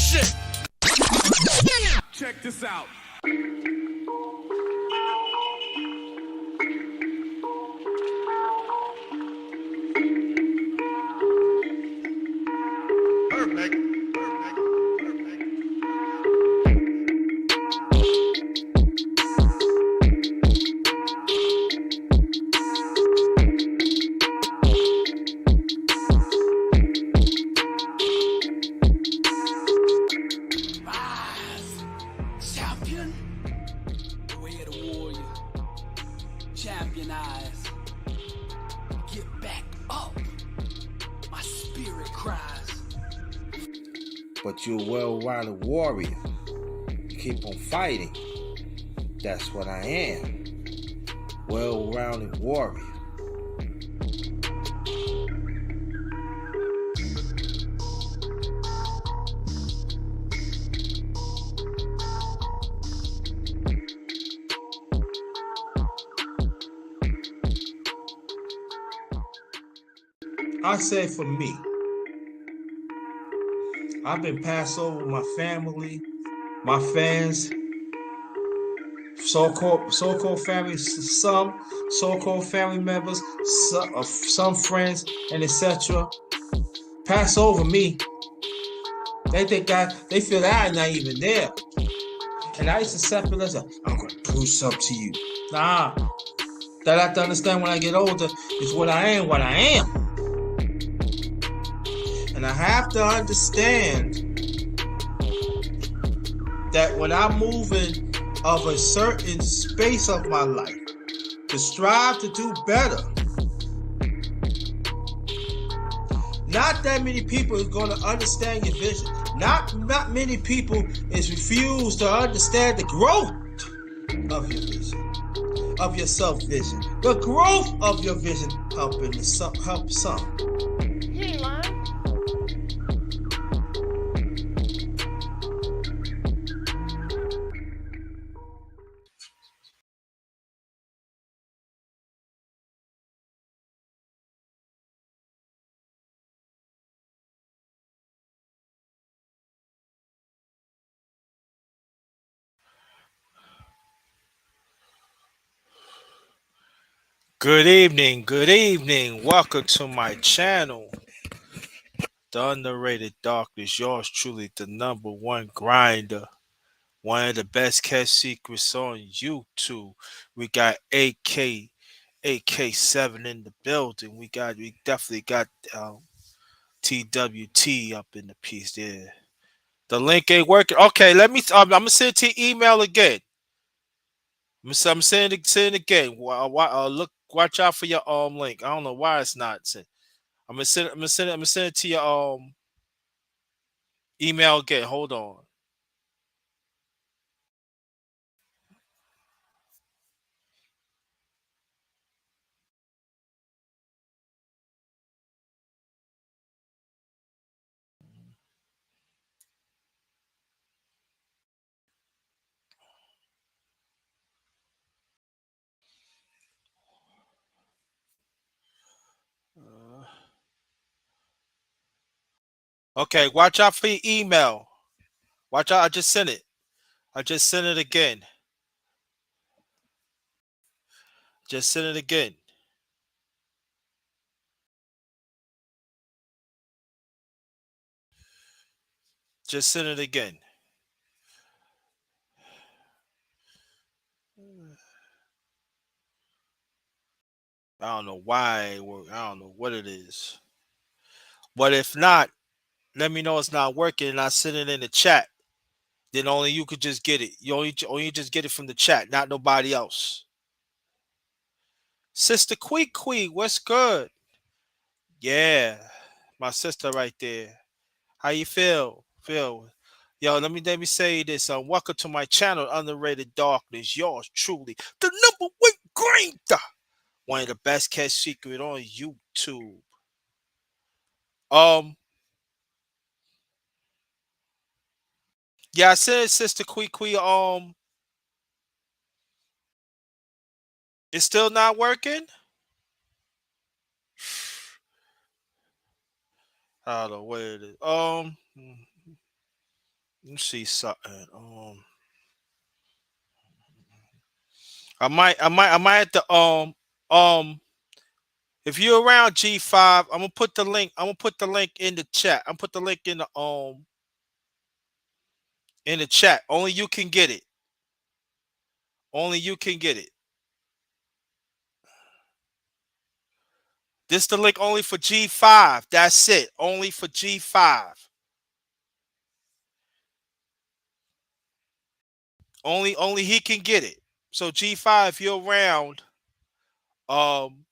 shit. Check this out. Perfect. Champion, the way of the warrior. Champion eyes. Get back up. My spirit cries. But you're a well-rounded warrior. You keep on fighting. That's what I am. Well-rounded warrior. I say for me, I've been passed over my family, my fans, so-called family, some so-called family members, some friends, and etc. Pass over me. They feel that I'm not even there. And I used to accept it as I'm gonna prove something to you. Nah. That I have to understand when I get older is what I am. And I have to understand that when I'm moving of a certain space of my life to strive to do better, not that many people is going to understand your vision. Not many people is refused to understand the growth of your vision, of your self-vision. The growth of your vision help some. You ain't lying. Good evening, good evening. Welcome to my channel, The Underrated Darkness. Yours truly, the number one grinder. One of the best kept secrets on YouTube. We got AK7 in the building. We definitely got TWT up in the piece there. The link ain't working. Okay, I'm gonna send it to your email again. I'm saying it again. Look, watch out for your link. I don't know why it's not sent. I'm gonna send it to your email again. Hold on. Okay, watch out for your email. Watch out. I just sent it. I just sent it again. Just send it again. Just send it again. I don't know why. I don't know what it is. But if not, let me know it's not working and I send it in the chat. Then only you could just get it. You only just get it from the chat, not nobody else. Sister Quee, what's good? Yeah, my sister right there. How you feel? Yo, let me say this. Welcome to my channel, Underrated Darkness. Yours truly, the number one Grinda. One of the best kept secret on YouTube. Um, yeah, I said Sister Quee. It's still not working. I don't know where it is. Let me see something. I might have to if you're around G5, I'm gonna put the link. I'm gonna put the link in the chat. I'm put the link in the chat. Only you can get it. Only you can get it. This the link only for G5. That's it. Only for G5. Only he can get it. So G5, if you're around, um,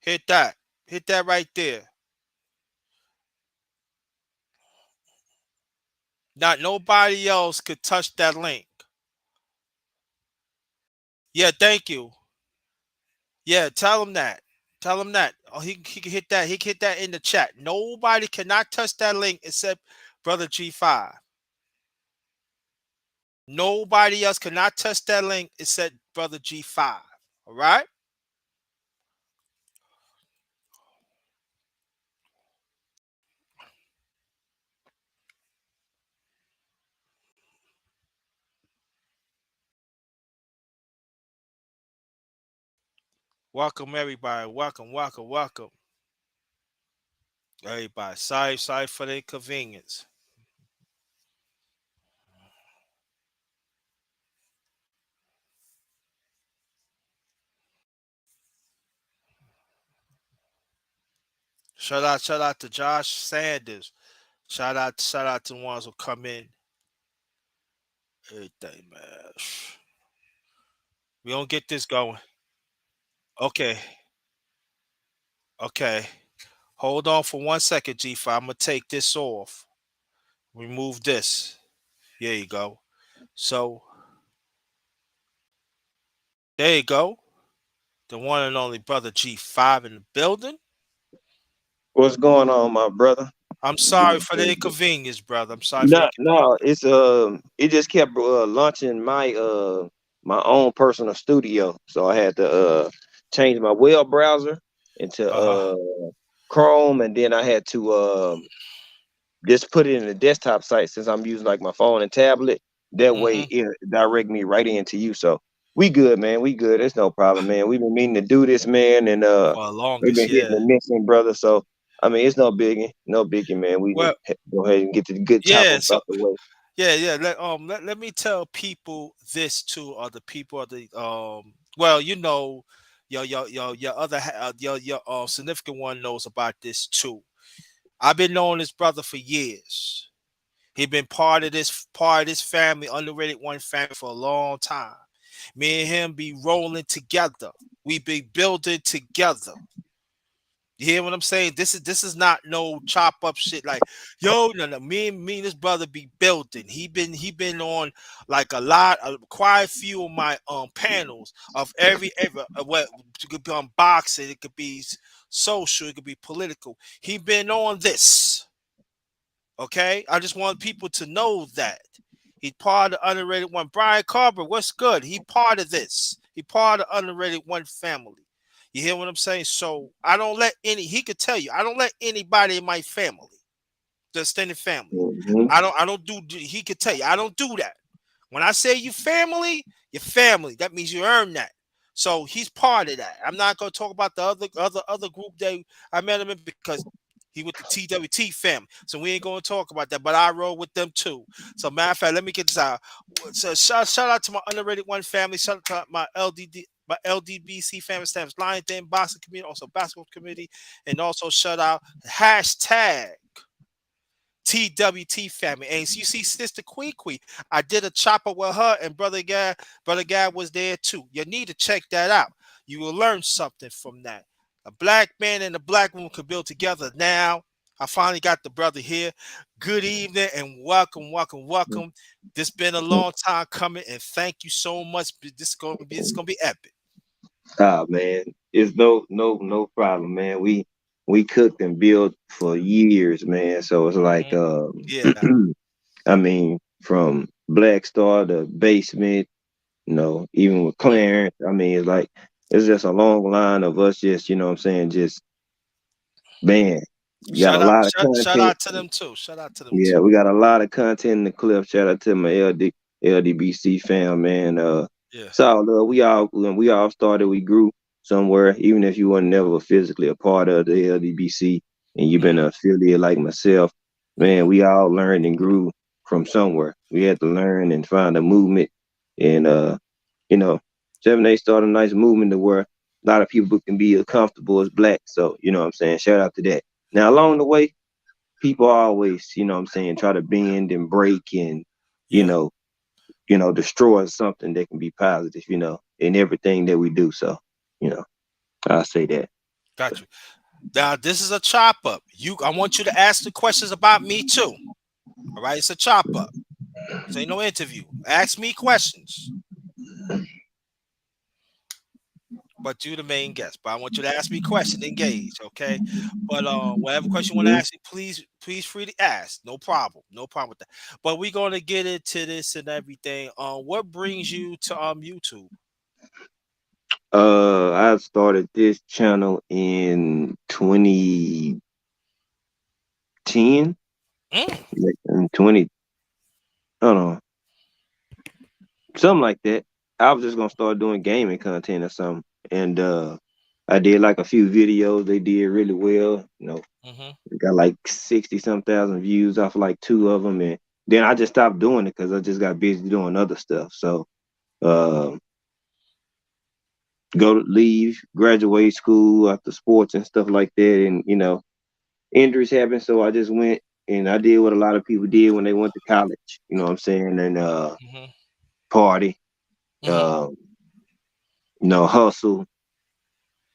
hit that. Hit that right there. Not nobody else could touch that link. Yeah, thank you. Yeah, tell him that. Tell him that. Oh, he can hit that. He can hit that in the chat. Nobody cannot touch that link except Brother G5. Nobody else cannot touch that link except Brother G5. All right? Welcome everybody. Welcome, welcome, welcome. Everybody. Sorry for the inconvenience. Shout out to Josh Sanders. Shout out to the ones who come in. Everything, man. We don't get this going. Okay. Okay. Hold on for 1 second, G5. I'm gonna take this off. Remove this. There you go. So there you go. The one and only brother G5 in the building. What's going on, my brother? I'm sorry for the inconvenience, brother. I'm sorry for the No, inconvenience. no, it's it just kept launching my own personal studio, so I had to change my web browser into Uh-huh. Chrome, and then I had to just put it in the desktop site since I'm using like my phone and tablet. That way, Mm-hmm. it direct me right into you. So we good, man. We good. It's no problem, man. We've been meaning to do this, man, and For the we've longest, been hitting yeah. the missing, brother. So I mean, it's no biggie, man. We just Well, go ahead and get the good yeah, topics so out the way. yeah. Let me tell people this too, or the people of the well, your other your significant one knows about this too. I've been knowing this brother for years. He been part of this family, underrated one family for a long time. Me and him be rolling together. We be building together. You hear what I'm saying? This is not no chop up shit like yo no. Me and this brother be building. He been on like quite a few of my panels of every what it could be on boxing, it could be social, it could be political. He been on this. Okay, I just want people to know that he's part of the underrated one. Brian Carver, what's good? He part of this. He part of the underrated one family. You hear what I'm saying? So I don't let any. He could tell you I don't let anybody in my family, the extended family. Hmm. I don't do. He could tell you I don't do that. When I say you family, your family. That means you earn that. So he's part of that. I'm not gonna talk about the other group that I met him in because he with the TWT family. So we ain't gonna talk about that. But I roll with them too. So matter of fact, let me get this out. So shout out to my underrated one family. Shout out to my LDBC family staff, Lion Den boxing community, also basketball community, and also shout out hashtag TWT family. And you see Sister Quee, I did a chopper with her, and Brother Guy was there too. You need to check that out. You will learn something from that. A black man and a black woman could build together. Now, I finally got the brother here. Good evening and welcome, welcome, welcome. This been a long time coming, and thank you so much. This is gonna be epic. Ah, man, it's no problem, man. We cooked and built for years, man. So it's like Mhm. Yeah. I mean, from Black Star to Basement, even with Mhm. Clarence. I mean, it's like it's just a long line of us just, you know what I'm saying, just man. got a lot of Shout content. out to them too. Shout out to them Yeah, too. we got a lot of content in the clip. Shout out to my LDBC fam, man. Yeah. So we all when we all started, we grew somewhere. Even if you were never physically a part of the LDBC and you've been Mm-hmm. an affiliate like myself, man, Mm-hmm. we all learned and grew from somewhere. We had to learn and find a movement, and you know, 7 8 started a nice movement to where a lot of people can be as comfortable as black. So you know what I'm saying. Shout out to that. Now along the way people always, you know what I'm saying, try to bend and break and, you Yeah. know, destroy something that can be positive, in everything that we do. So, you know, I'll say that. Got you. Now this is a chop up. I want you to ask the questions about me too. All right, it's a chop up. This ain't no interview. Ask me questions, but you the main guest. But I want you to ask me questions, engage, okay? But whatever question you want to Mhm. ask me, please free to ask. No problem. No problem with that. But we're gonna get into this and everything. What brings you to YouTube? I started this channel in 2010, Mm, in 20, I don't know, something like that. I was just gonna start doing gaming content or something, and I did like a few videos. They did really well. mm-hmm, We got like 60 some thousand views off of like two of them, and then I just stopped doing it because I just got busy doing other stuff. So, uh, leave, graduate school after sports and stuff like that, and injuries happened. So I just went and I did what a lot of people did when they went to college. You know what I'm saying? And mm-hmm, party, mm-hmm, uh, hustle,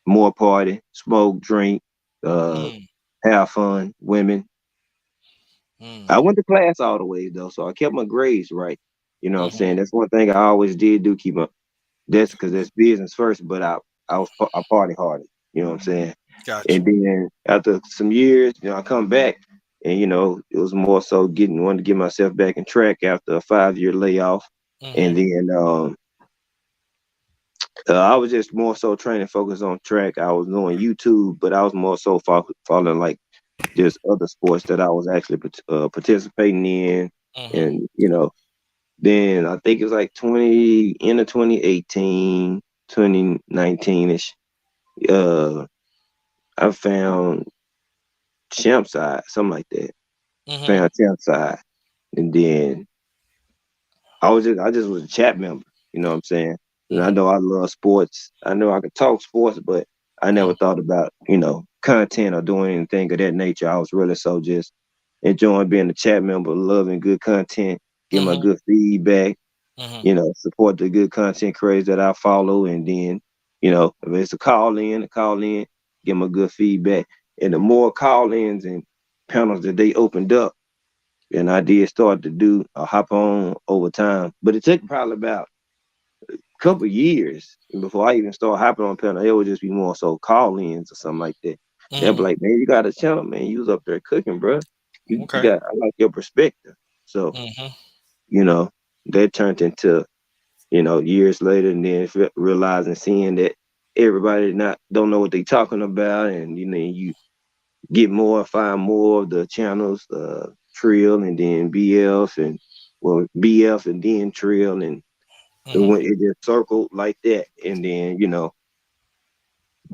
more party, smoke, drink, uh, mm, have fun, women. mm, I went to class all the way though, so I kept my grades right. You know what I'm mm-hmm. saying? That's one thing I always did do keep my. That's because that's business first, but I party harder. You know what I'm saying? Got And you. then after some years, I come back, and it was more so wanting to get myself back in track after a 5 year layoff, Mm-hmm, and then I was just more so trying to focus on track. I was doing YouTube, but I was more so following like just other sports that I was actually participating in, mm-hmm, and then I think it was like 2018, 2019 ish. Uh, I found Champ Side, something like that. mm-hmm, Found Champ Side, and then I just was a chat member. You know what I'm saying? And I mm-hmm, know I love sports. I know I could talk sports, but I never thought about content or doing anything of that nature. I was really so just enjoying being a chat member, loving good content, getting my mm-hmm, good feedback. mm-hmm, Support the good content creators that I follow, and then if it's a call in, give them a good feedback. And the more call ins and panels that they opened up, and I did start to do a hop on over time. But it took probably about a couple years before I even started hopping on panel. It would just be more so call ins or something like that. They'll be mm-hmm. like, man, you got a channel, man. You was up there cooking, bro. You Okay. got, I like your perspective. So, Mm-hmm, you know, that turned into, years later, and then realizing, seeing that everybody not don't know what they talking about, and you get more, find more of the channels, Trill and then BF and BF and then Trill, and mm-hmm, it just circled like that, and then you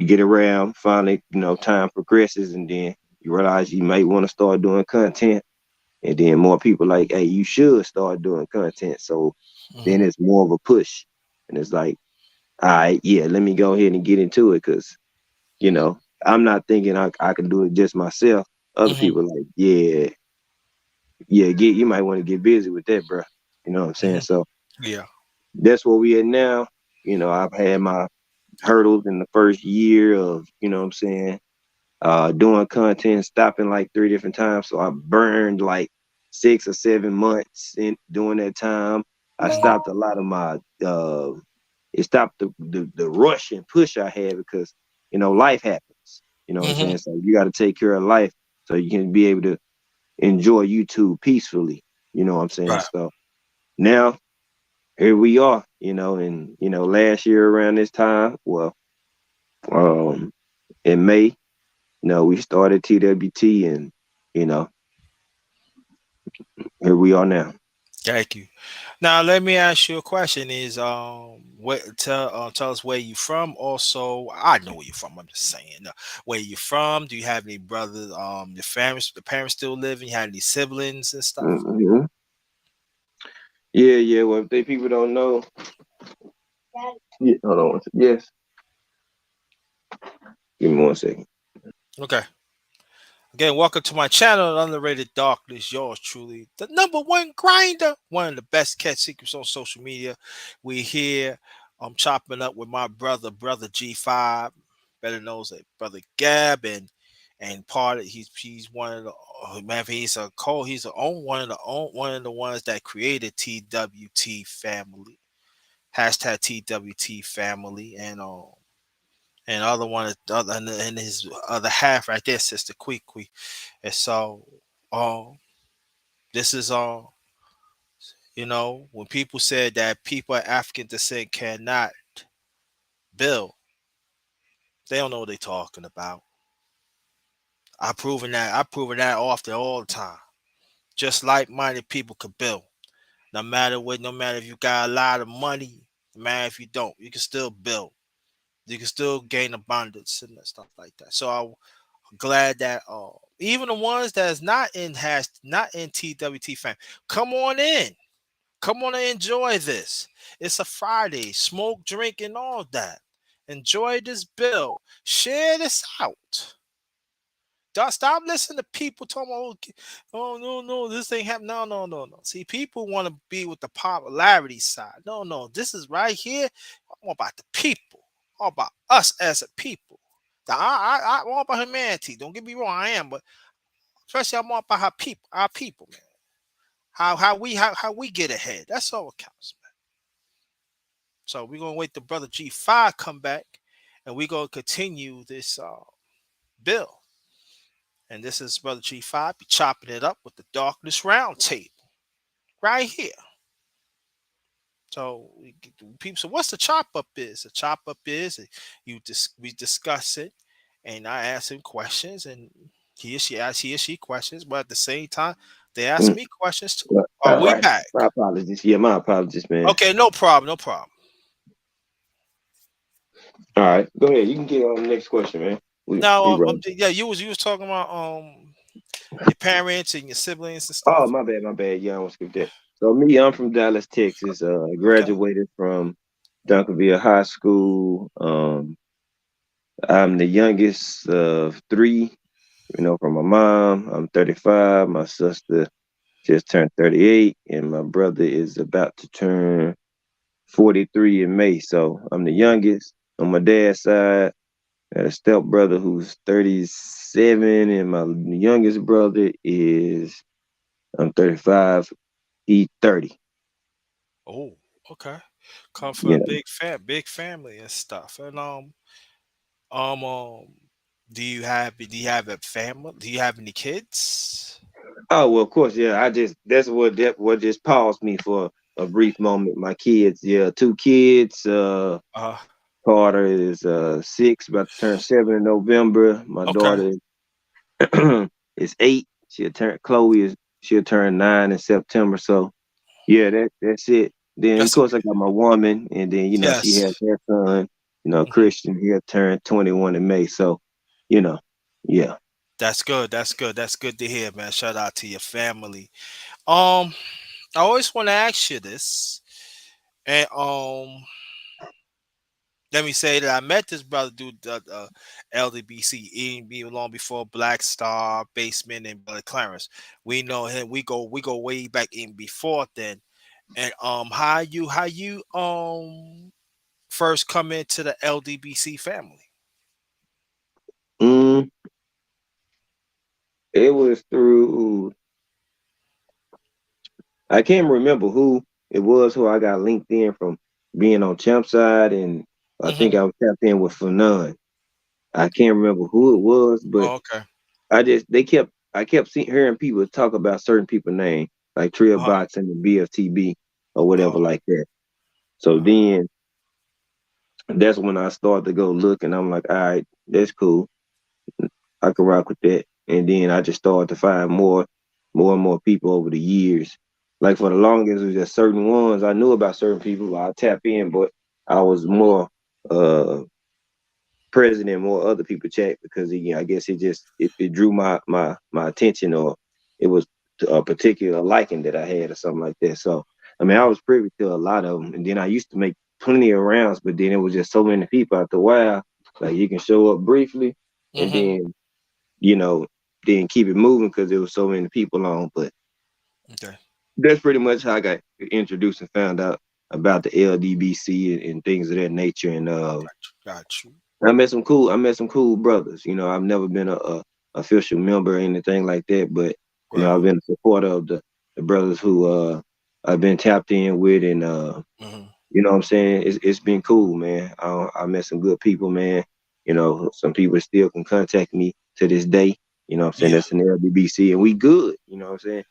get around, finally, time progresses, and then you realize you might want to start doing content, and then more people like, hey, you should start doing content. So then mm-hmm, it's more of a push, and it's like, all right, yeah, let me go ahead and get into it, because I'm not thinking I can do it just myself. Other mm-hmm, people like, yeah, yeah, you might want to get busy with that, bro. You know what I'm saying? mm-hmm. So Yeah. that's where we at now. I've had my hurdles in the first year of, what I'm saying, doing content, stopping like 3 different times. So I burned like 6 or 7 months in during that time. I Mm-hmm, stopped a lot of my it stopped the rush and push I had, because life happens. You know what I'm mm-hmm. saying? So you got to take care of life so you can be able to enjoy YouTube peacefully. You know what I'm saying? Right. So now here we are, and last year around this time, well, in May, we started TWT, and you know, here we are now. Thank you. Now let me ask you a question: Is what tell us where you from? Also, I know where you're from. I'm just saying, where you from? Do you have any brothers? Your parents, the parents still living? You have any siblings and stuff? Hmm. Yeah, yeah. Well, if they people don't know, yeah, hold on. Yes, give me 1 second. Okay. Again, welcome to my channel, Underrated Darkness. Yours truly, the number one grinder, one of the best cat secrets on social media. We here. I'm chopping up with my brother G5, better known as brother Gab, and part of he's one of the man. He's a co. He's the own one of the ones that created TWT family. Hashtag TWT family, and other one and his other half right there, Sister Queequeg. And so, um, this is when people said that people of African descent cannot build, they don't know what they're talking about. I proven that often all the time. Just like-minded people could build, no matter what, no matter if you got a lot of money, no matter if you don't, you can still build. You can still gain abundance and stuff like that. So I'm glad that even the ones that's not in TWT fam, come on in. Come on and enjoy this. It's a Friday. Smoke, drink, and all that. Enjoy this bill. Share this out. Don't stop listening to people talking about, oh, no, no, this ain't happening. No, no, no, no. See, people want to be with the popularity side. No, no, this is right here. I'm all about the people. All about us as a people. Now, I'm all about humanity. Don't get me wrong, I am, but especially I'm all about our people, man. How we get ahead. That's all it counts. So we're gonna wait the brother G5 come back, and we're gonna continue this bill. And this is brother G5 be chopping it up with the Darkness Round Table right here. So people say, "What's the chop up is?" The chop up is we discuss it, and I ask him questions, and he or she questions, but at the same time they ask Mm. me questions too. All Are we right. back? My apologies. Yeah, my apologies, man. Okay, no problem, no problem. All right, go ahead. You can get on the next question, man. We Now, rolling. yeah, you was talking about your parents and your siblings and Oh, stuff. my bad, my bad. Yeah, I want to skip that. So me, I'm from Dallas, Texas. I Okay. graduated from Duncanville High School. I'm the youngest of three. From my mom. I'm 35. My sister just turned 38, and my brother is about to turn 43 in May. So I'm the youngest on my dad's side. I got a step brother who's 37, and my youngest brother is I'm 35. He 30. Oh, okay. Come from a You know. big family and stuff. And um, um, do you have a family? Do you have any kids? Oh well, of course, yeah. That's what just paused me for a brief moment. My kids, yeah, two kids. Uh, Carter is 6, about to turn 7 in November. My okay. daughter is 8. She'll turn 9 in September. So yeah, that's it. Then of That's course I got my woman, and then she has yes. her son. Mhm. Christian. He'll turn 21 in May. So you know, yeah. That's good. That's good. That's good to hear, man. Shout out to your family. Um, I always want to ask you this, and let me say that I met this brother dude, LDBC, even long before Black Star, Basement, and Brother Clarence. We know him. We go way back even before then. And how you first come into the LDBC family? Mm, it was through. I can't remember who it was who I got linked in from being on Champ side, and I think Mm-hmm. I was tapped in with Fanon. I can't remember who it was, but Oh, okay. I kept hearing people talk about certain people name like Trill Uh-huh. Box and the BFTB or whatever Oh, like that. So uh-huh. then that's when I started to go look, and I'm like, all right, that's cool. I could rock with that. And then I just started to find more and more people over the years. Like for the longest, it was just certain ones I knew about certain people. I tap in, but I was more uh present in more other people chat because I guess it drew my attention, or it was a particular liking that I had or something like that. So I mean, I was privy to a lot of them, and then I used to make plenty of rounds, but then it was just so many people after a while. Like you can show up briefly, and Mm-hmm. you know, then keep it moving because there was so many people on. But Okay. that's pretty much how I got introduced and found out about the LDBC and things of that nature. And Got you. I met some cool brothers. You know, I've never been a official member or anything like that, but you know, Right. I've been a supporter of the brothers who I've been tapped in with, and Mm-hmm. you know what I'm saying? It's been cool, man. I met some good people, man. You know, some people still can contact me to this day. You know what I'm saying? Yeah. That's in the LDBC, and we good. You know what I'm saying?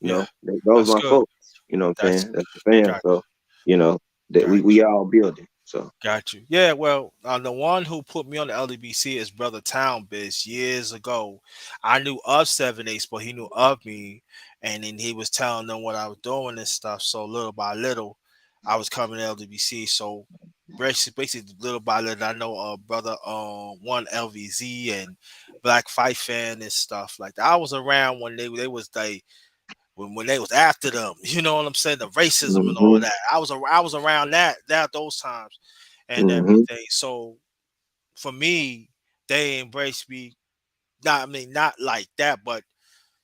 You Yeah. know, those That's my good. folks. You know what I'm That's saying? That's the fam. got So, you know, that got we all building. So, Got you. Yeah, well, the one who put me on the LDBC is Brother Town Biz years ago. I knew of 7/8, but he knew of me, and then he was telling them what I was doing and stuff. So little by little, I was coming to LDBC. So basically, little by little, I know Brother One LVZ and Black Fight Fan and stuff like that. I was around when they was like when they was after them. You know what I'm saying? The racism and all hmm that. I was around that those times and hmm everything. So for me, they embraced me. Not I mean not like that, but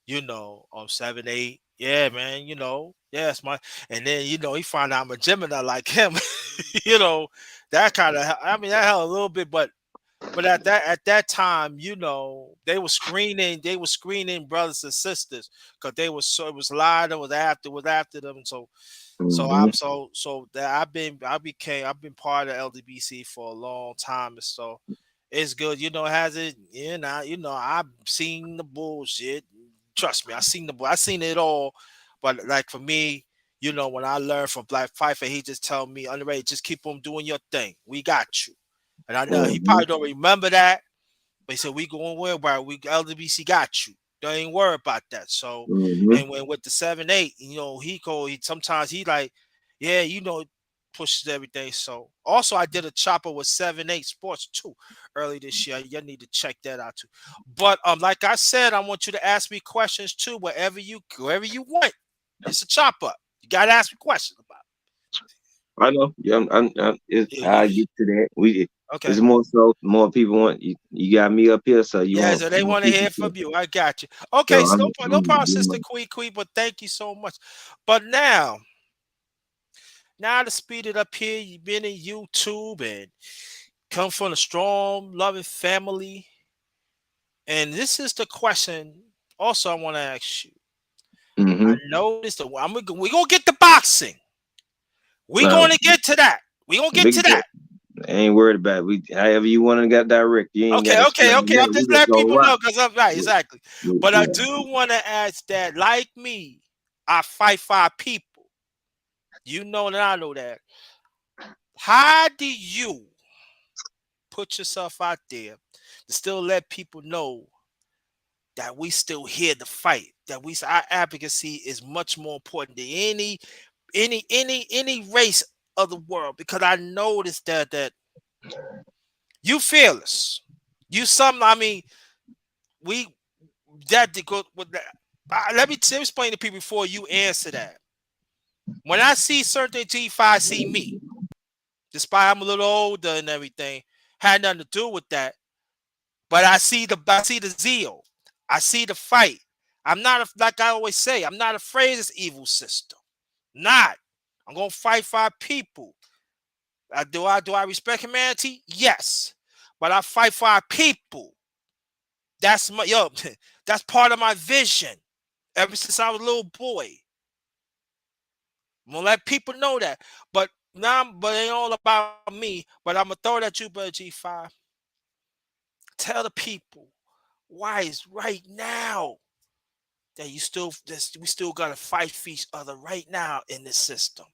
on 7/8. Yeah, man. Yeah, it's my. And then he find out I'm a Gemini like him. you know, that kind of. I mean, that helped a little bit, but at that time, they were screening brothers and sisters because they was so it was a lot that was after them. So hmm that I've been part of LDBC for a long time, and so it's good. Has it? I've seen the bullshit. Trust me, I seen it all. But like for me, when I learned from Black Pfeiffer, he just tell me, underrated, just keep on doing your thing. We got you. And I know he hmm probably don't remember that, but he said we going where about we LDBC got you. Don't even worry about that. So hmm and when with the 7/8, he sometimes he like, yeah, pushes everything. So also I did a chopper with 7/8 Sports too early this year. You need to check that out too. But like I said, I want you to ask me questions too, wherever you want. It's a chop up. You gotta ask me questions about I know. Yeah, it. Yeah, I get to that. okay. It's more so more people want you. You got me up here, so you Yeah, want so they more want to people hear to. from you. I got you. So Okay, so no I'm problem, doing my. Sister Quee, but thank you so much. But now to speed it up here, you've been in YouTube and come from a strong, loving family. And this is the question also I want to ask you. I hmm noticed that we're gonna get the boxing. We're Now, gonna get to that. We're gonna get big to boy, that. I ain't worried about it. We however you want to get direct. You ain't got Okay, to okay, explain okay. I'm that. just We just letting go people rock. know because I'm right, Yeah, exactly. yeah, But I yeah. do want to ask that, like me, I fight for our people. You know that I know that. How do you put yourself out there to still let people know that we still here to fight? That our advocacy is much more important than any race of the world. Because I noticed that you fearless. You some. I mean, we that to go with that. Let me explain to people before you answer that. When I see certain G5 see me, despite I'm a little older and everything, had nothing to do with that. But I see the zeal. I see the fight. I'm not like I always say. I'm not afraid of this evil system. Not. I'm gonna fight for our people. Do I respect humanity? Yes. But I fight for our people. That's my yo. That's part of my vision. Ever since I was a little boy, I'm gonna let people know that. But it ain't all about me. But I'm gonna throw that you, brother G5. Tell the people why it's right now that we still gotta fight for each other right now in this system.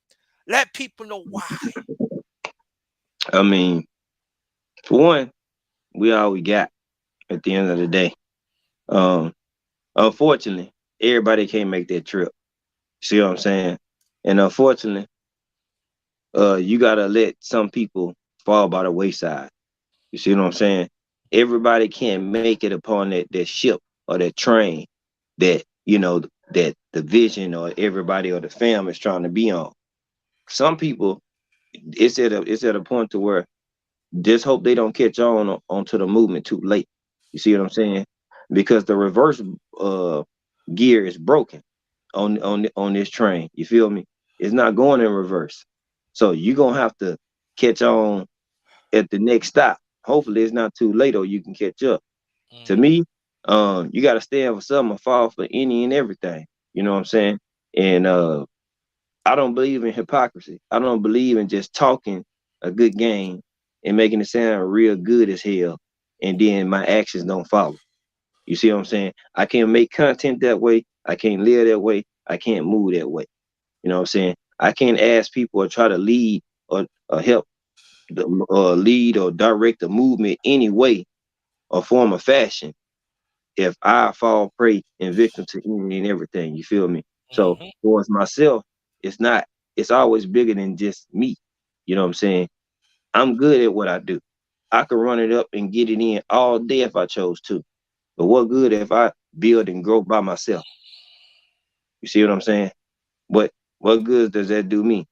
Let people know why. I mean, for one, we all we got. at the end of the day. Um, Unfortunately, everybody can't make that trip. See what I'm saying? And unfortunately, you gotta let some people fall by the wayside. You see what I'm saying? Everybody can't make it upon that ship or that train that that the vision or everybody or the fam is trying to be on. Some people, it's at a point to where just hope they don't catch on onto the movement too late. You see what I'm saying? Because the reverse uh gear is broken on this train. You feel me? It's not going in reverse. So you're gonna have to catch on at the next stop. Hopefully it's not too late or you can catch up. To Mm-hmm. me, you gotta stand for something or fall for any and everything. You know what I'm saying? And I don't believe in hypocrisy. I don't believe in just talking a good game and making it sound real good as hell, and then my actions don't follow. You see what I'm saying? I can't make content that way. I can't live that way. I can't move that way. You know what I'm saying? I can't ask people or try to lead or help lead or direct the movement any way or form of fashion if I fall prey and victim to any and everything. You feel me? So Mm-hmm. towards myself, it's not. It's always bigger than just me. You know what I'm saying? I'm good at what I do. I could run it up and get it in all day if I chose to. But what good if I build and grow by myself? You see what I'm saying? But what good does that do me?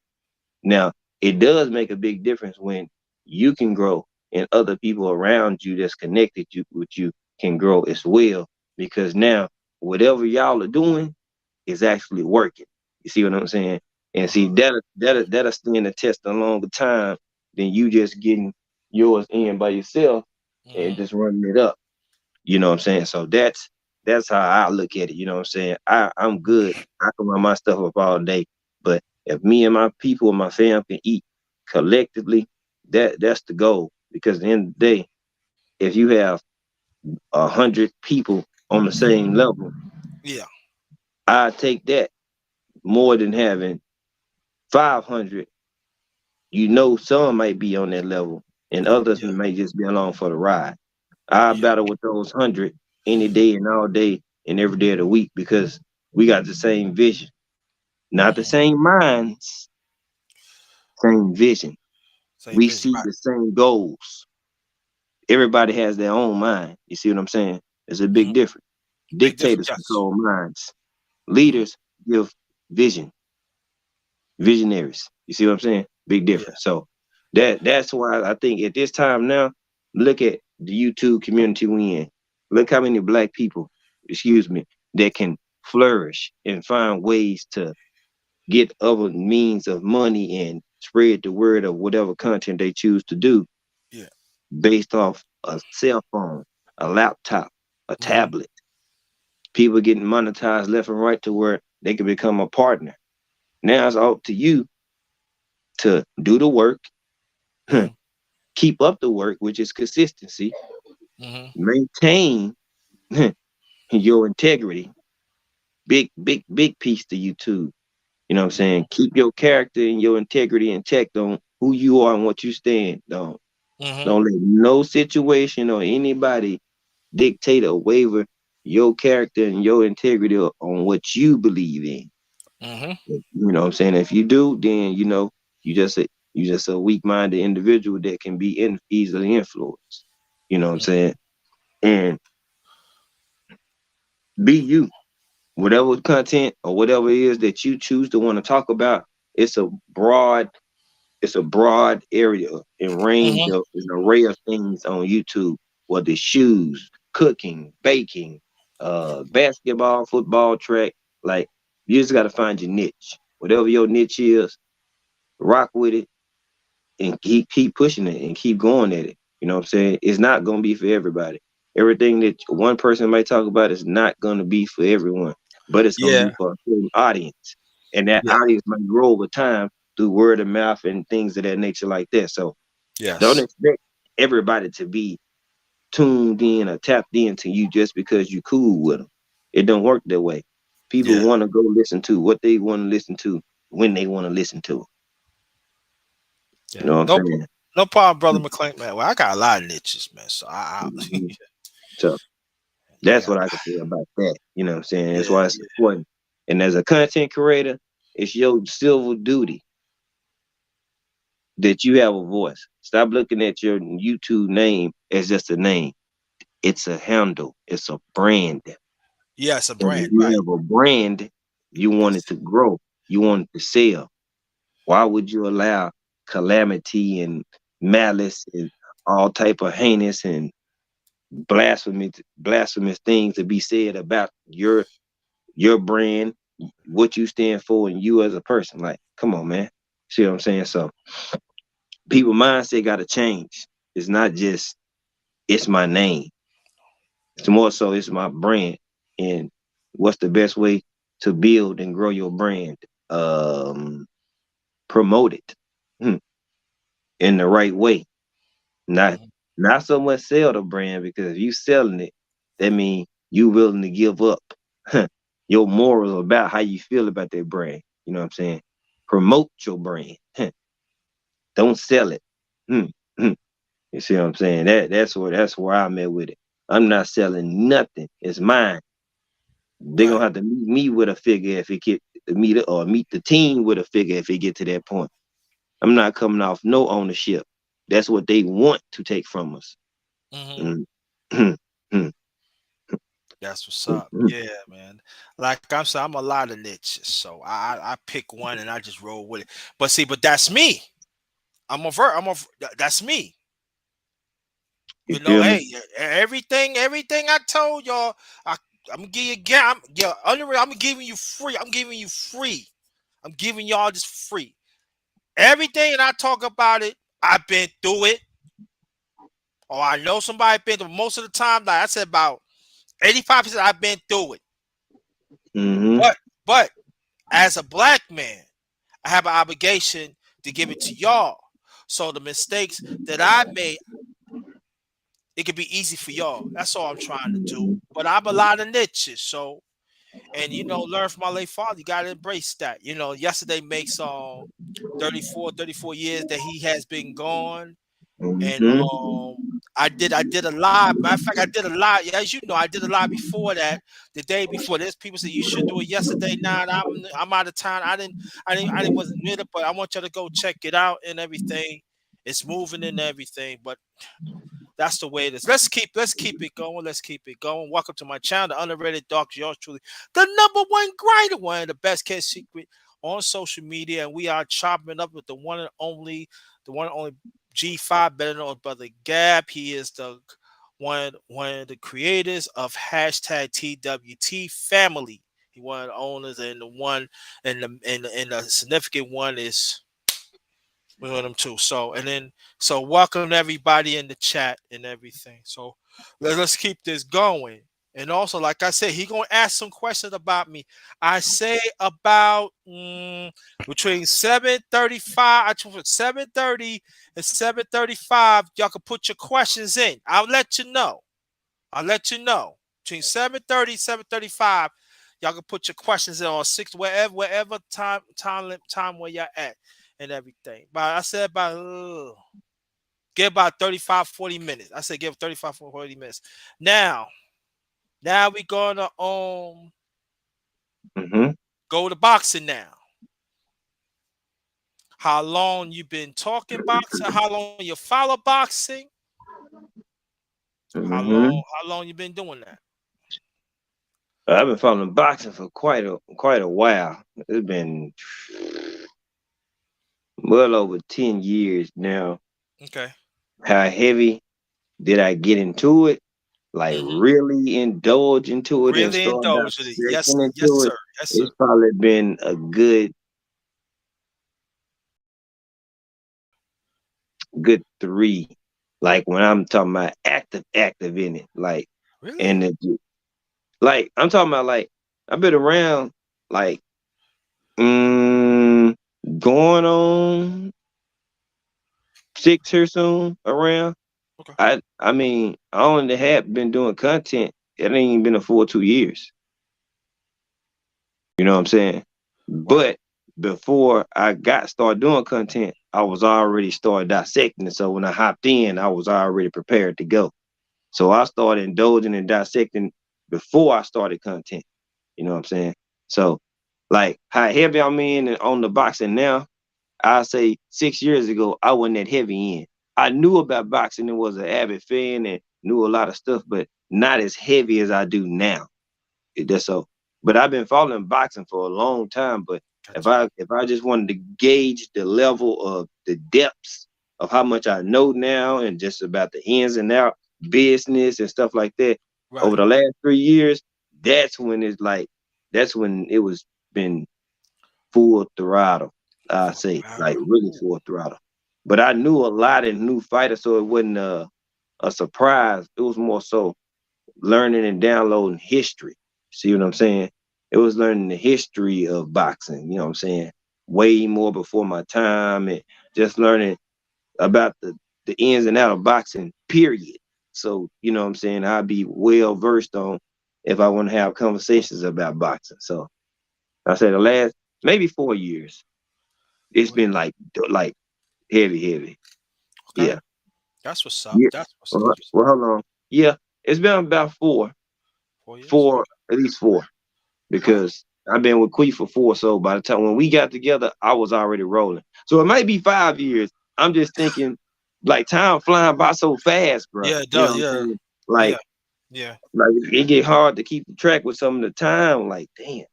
Now, it does make a big difference when you can grow and other people around you that's connected you with you can grow as well. Because now whatever y'all are doing is actually working. You see what I'm saying? And see Uh-huh. that'll stand the test a longer time than you just getting yours in by yourself and Mm-hmm. just running it up. You know what I'm saying? So that's how I look at it. You know what I'm saying? I'm good. I can run my stuff up all day. But if me and my people and my fam can eat collectively, that's the goal. Because at the end of the day, if you have 100 people on the same level, Yeah. I take that more than having 500. You know, some might be on that level, and others Yeah. may just be along for the ride. I Yeah. battle with those 100 any day and all day and every day of the week because we got the same vision, not the Mm-hmm. same minds, same vision. Same We vision. see Right. the same goals. Everybody has their own mind. You see what I'm saying? It's a big Mm-hmm. difference. Big difference. Dictators Yes. control minds. Mm-hmm. Leaders give vision. Visionaries. You see what I'm saying? Big Yeah. difference. So that's why I think at this time now, look at the YouTube community we in. Look how many black people, excuse me, that can flourish and find ways to get other means of money and spread the word of whatever content they choose to do Yeah. based off a cell phone, a laptop, a Mm-hmm. tablet. People getting monetized left and right to where they can become a partner. Now it's up to you to do the work, Mm-hmm. keep up the work, which is consistency, Mm-hmm. maintain your integrity. Big piece to you too. You know what I'm saying? Keep your character and your integrity intact on who you are and what you stand on. Mm-hmm. Don't let no situation or anybody dictate or waver your character and your integrity on what you believe in. Mm-hmm. You know what I'm saying? If you do, then you just a you just a weak minded individual that can be easily influenced. You know what I'm saying? And be you. Whatever content or whatever it is that you choose to want to talk about, it's a broad, it's a broad area and range Mm-hmm. of an array of things on YouTube, whether it's shoes, cooking, baking, basketball, football, track. Like you just gotta find your niche. Whatever your niche is, rock with it and keep pushing it and keep going at it. You know what I'm saying? It's not gonna be for everybody. Everything that one person might talk about is not gonna be for everyone, but it's gonna Yeah. be for a certain audience, and that Yeah. audience might grow over time through word of mouth and things of that nature like that. So don't Yes. expect everybody to be tuned in or tapped into you just because you cool with them. It don't work that way. People Yeah. want to go listen to what they want to listen to when they want to listen to it. You Yeah. know what I'm No. saying? No problem, brother McClain, man. Well, I got a lot of niches, man. So I Mhm. So that's Yeah, what I can say about that. You know what I'm saying? That's yeah, why it's yeah. important. And as a content creator, it's your civil duty that you have a voice. Stop looking at your YouTube name as just a name. It's a handle. It's a brand. Yeah, it's a And if brand, you right? have a brand, you want it It's to grow. You want it to sell. Why would you allow calamity and malice and all type of heinous and blasphemous things to be said about your brand, what you stand for, and you as a person? Like, come on, man. See what I'm saying? So people mindset got to change. It's not just it's my name. It's more so it's my brand. And what's the best way to build and grow your brand? Promote it in the right way. Not mhm, not so much sell the brand, because if you selling it, that means you willing to give up your morals about how you feel about that brand. You know what I'm saying? Promote your brand. Don't sell it. Hmm, hmm. You see what I'm saying? That's where I'm at with it. I'm not selling nothing. It's mine. They're right. gonna have to meet me with a figure if it get meet the team with a figure if it get to that point. I'm not coming off no ownership. That's what they want to take from us. Hmm. Mm. Mm. Mm. That's what's Mm. up. Mm. Yeah, man. Like I'm saying, I'm a lot of niches, so I pick one and I just roll with it. But see, but that's me. That's me. You You know, feel me? hey, everything I told y'all, I, I'm gonna give you again. Yeah, I'm giving you free. I'm giving you free. I'm giving y'all this free. Everything and I talk about it, I've been through it, or I know somebody been through. Most of the time, like I said, about 85% I've been through it. Mm-hmm. But as a black man, I have an obligation to give it to y'all. So the mistakes that I made, it could be easy for y'all. That's all I'm trying to do. But I'm a lot of niches, so and learn from my late father. You gotta embrace that. Yesterday makes 34 years that he has been gone. And Mm-hmm. I did a live. Matter of fact, I did a live. As you know, I did a live before that. The day before, there's people say you should do it yesterday. Now I'm out of town. I didn't wasn't with it, but I want you to go check it out and everything. It's moving and everything, but that's the way it is. Let's keep it going. Let's keep it going. Welcome to my channel, the underrated doc. Yours truly, the number one grinder, one of the best kept secret on social media, and we are chopping up with the one and only G5, better known as brother Gab. He is the one of the creators of hashtag TWT family. He one of the owners, and the one and the significant one is we want them too. So welcome everybody in the chat and everything. So let's keep this going. And also, like I said, he gonna ask some questions about me. I say about between 7:35, I told 7:30 and 7:35. Y'all can put your questions in. I'll let you know. I'll let you know. Between 7:30 7:35, y'all can put your questions in on six wherever time where y'all at and everything. But I said about give about 35 40 minutes. I said give 35 40 minutes. Now we gonna Mm-hmm. go to boxing now. How long you been talking boxing? How long you follow boxing? How Mm-hmm. long how long you been doing that? I've been following boxing for quite a while. It's been well over 10 years now. Okay. How heavy did I get into it? Like Hmm. really indulge into it and Really start indulge in it. Yes, dissecting yes, into it? sir. Yes, sir. It's probably been a good three. Like when I'm talking about active in it. Like Really? and like I'm talking about like I've been around like mm, going on 6 or soon around. Okay. I mean I only have been doing content. It ain't even been a full 2 years. You know what I'm saying? Right. But before I got started doing content, I was already started dissecting it. So when I hopped in, I was already prepared to go. So I started indulging and dissecting before I started content. You know what I'm saying? So like how heavy I'm in and on the boxing now, I say 6 years ago, I wasn't that heavy in. I knew about boxing and was an avid fan and knew a lot of stuff, but not as heavy as I do now. That's so. But I've been following boxing for a long time. But if Gotcha. I just wanted to gauge the level of the depths of how much I know now and just about the ins and out business and stuff like that over Right. the last 3 years, that's when it's like that's when it was been full throttle. I For say like battle. really Ooh. full throttle. But I knew a lot of new fighters, so it wasn't a surprise. It was more so learning and downloading history. See what I'm saying? It was learning the history of boxing, you know what I'm saying? Way more before my time and just learning about the ins and out of boxing, period. So, you know what I'm saying? I'd be well versed on if I want to have conversations about boxing. So I say the last maybe 4 years, it's 4 years. been like heavy, heavy. Okay. Yeah. That's what's up. Yeah. That's what's up. Well, well, hold on. Yeah, it's been about 4 years. four, at least four. Okay. Because I've been with Quee for four. So by the time when we got together, I was already rolling. So it might be 5 years. I'm just thinking, like time flying by so fast, bro. Yeah, it You know does. what I'm Yeah. saying? Yeah. Like, Yeah. like it get hard to keep track with some of the time. Like, damn.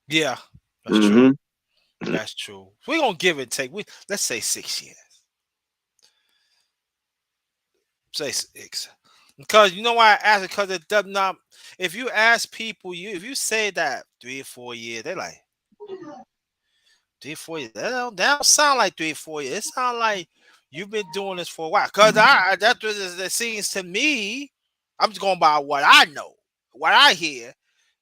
Yeah. That's true. Mm-hmm. That's true. We're gonna give it take. We let's say 6 years. Say six. Because you know why I ask it, because it does not if you ask people, you if you say that 3 or 4 years, they're like 3 or 4 years. That don't sound like 3 or 4 years. It sounds like you've been doing this for a while. Cause that's what it seems to me. I'm just going by what I know, what I hear.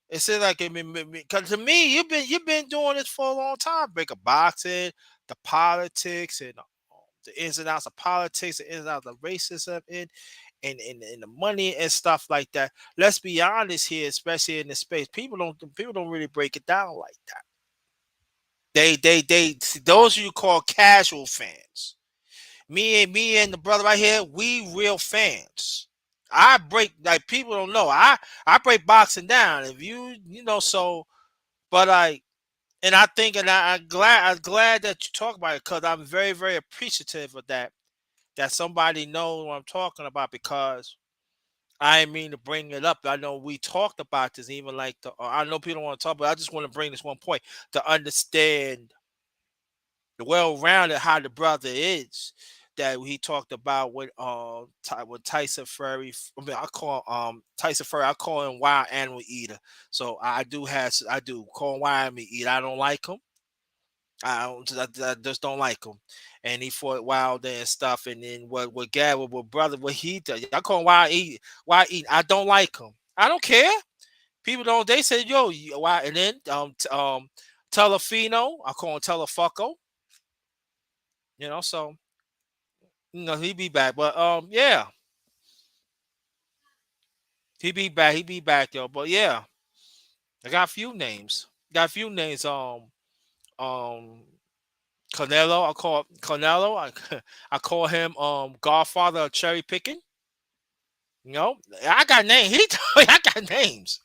It seems like because to me, you've been doing this for a long time. Break a boxing, the politics, and the ins and outs of politics, the ins and outs of racism, and the money and stuff like that. Let's be honest here, especially in this space, people don't really break it down like that. They those you call casual fans. Me and the brother right here, we real fans. I break like people don't know. I break boxing down. If so. But I think, and I'm glad that you talk about it because I'm very very appreciative of that. That somebody knows what I'm talking about because I didn't mean to bring it up. I know we talked about this even like I know people don't want to talk, but I just want to bring this one point to understand the well-rounded how the brother is that he talked about with Tyson Fury. I mean, I call Tyson Fury. I call him Wild Animal Eater. So I do call him Wild Animal Eater. I don't like him. I just don't like him. And he fought Wild and stuff. And then what Gab what brother what he does. I call him Wild Eater. I don't like him. I don't care. People don't. They say yo why and then Telefino. I call him Telefucko. So he be back. But yeah, he be back. He be back though. But yeah, I got a few names. Got a few names. Um, Canelo. I call Canelo. I call him Godfather of cherry picking. I got names. I got names.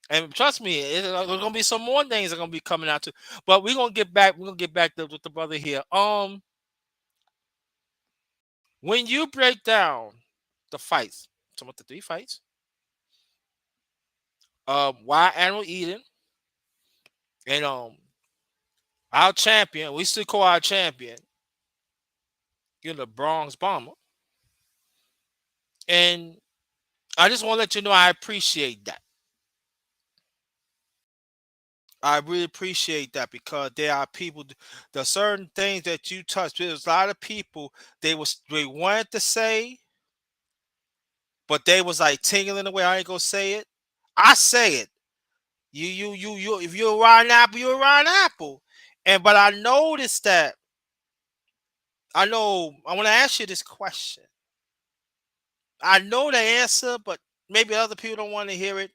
And trust me, there's gonna be some more names that are gonna be coming out too. But we're gonna get back. We're gonna get back with the brother here. When you break down the fights, some of the three fights, why Animal Eden and our champion, we still call our champion, the Bronx Bomber. And I just want to let you know I appreciate that. I really appreciate that because there are people, there are certain things that you touch. There's a lot of people they wanted to say, but they was like tingling away. I ain't gonna say it. I say it. You. If you're a rotten apple, you're a rotten apple. But I noticed that. I know. I want to ask you this question. I know the answer, but maybe other people don't want to hear it.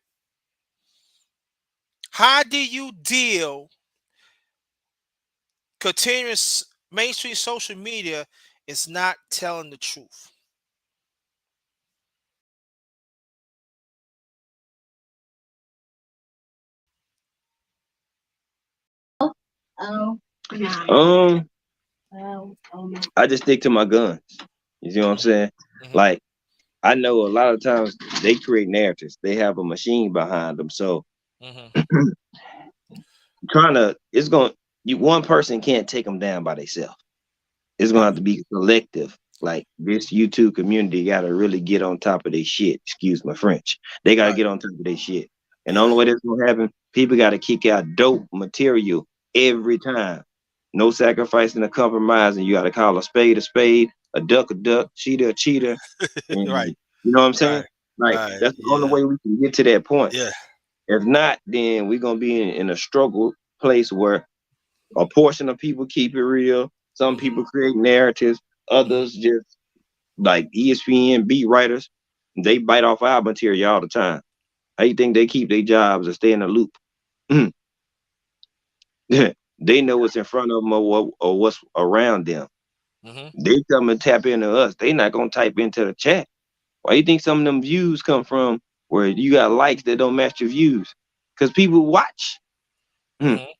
How do you deal continuous mainstream social media is not telling the truth? Um, I just stick to my guns. You see what I'm saying? Mm-hmm. Like I know a lot of times they create narratives. They have a machine behind them. So Mm-hmm. trying to, it's going. You one person can't take them down by themselves. It's gonna Right. have to be collective. Like this YouTube community got to really get on top of their shit. Excuse my French. They got to Right. get on top of their shit. And the Yeah. only way that's gonna happen, people got to kick out dope material every time. No sacrificing or compromising. You got to call a spade, a duck, cheetah a cheetah, and Right. you know what I'm saying? Right. Like Right. that's the only Yeah. way we can get to that point. Yeah. If not, then we're gonna be in a struggle place where a portion of people keep it real. Some Mm-hmm. people create narratives. Mm-hmm. Others just like ESPN beat writers. They bite off our material all the time. How you think they keep their jobs or stay in the loop? They know what's in front of them or what's around them. Mm-hmm. They come and tap into us. They not gonna type into the chat. Why you think some of them views come from where you got likes that don't match your views? Because people watch. You Mm-hmm.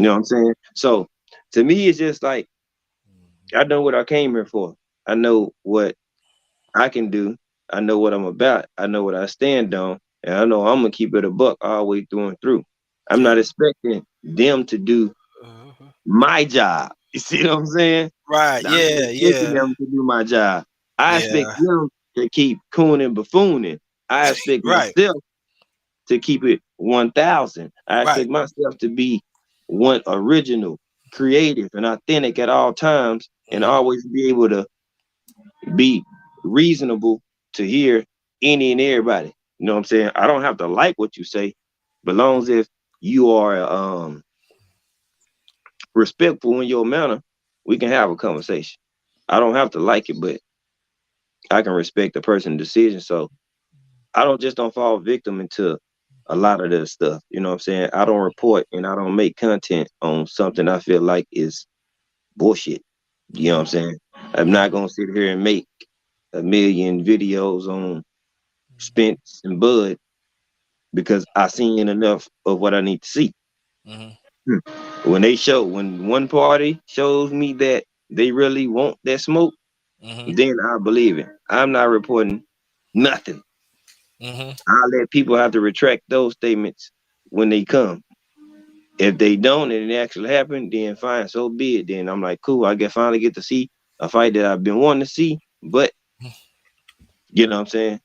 know what I'm saying? So to me, it's just like I know what I came here for. I know what I can do. I know what I'm about. I know what I stand on. And I know I'm gonna keep it a buck all the way through and through. I'm Yeah. not expecting them to do Uh-huh. my job. You see what I'm saying? Right. I'm not Yeah. expecting Yeah. them to do my job. I expect Yeah. them to keep cooning buffooning. I expect Right. myself to keep it 1,000. I Right. expect myself to be one original, creative, and authentic at all times, and Mm-hmm. always be able to be reasonable to hear any and everybody. You know what I'm saying? I don't have to like what you say, but long as if you are respectful in your manner, we can have a conversation. I don't have to like it, but I can respect the person's decision. So I don't fall victim into a lot of this stuff. You know what I'm saying? I don't report and I don't make content on something I feel like is bullshit. You know what I'm saying? I'm Mm-hmm. not gonna sit here and make a million videos on Spence and Bud because I seen enough of what I need to see. Mm-hmm. Hmm. When one party shows me that they really want that smoke, Mm-hmm. then I believe it. I'm not reporting nothing. Mm-hmm. I let people have to retract those statements when they come. If they don't and it actually happened, then fine, so be it. Then I'm like, cool, I get finally get to see a fight that I've been wanting to see. But you know what I'm saying?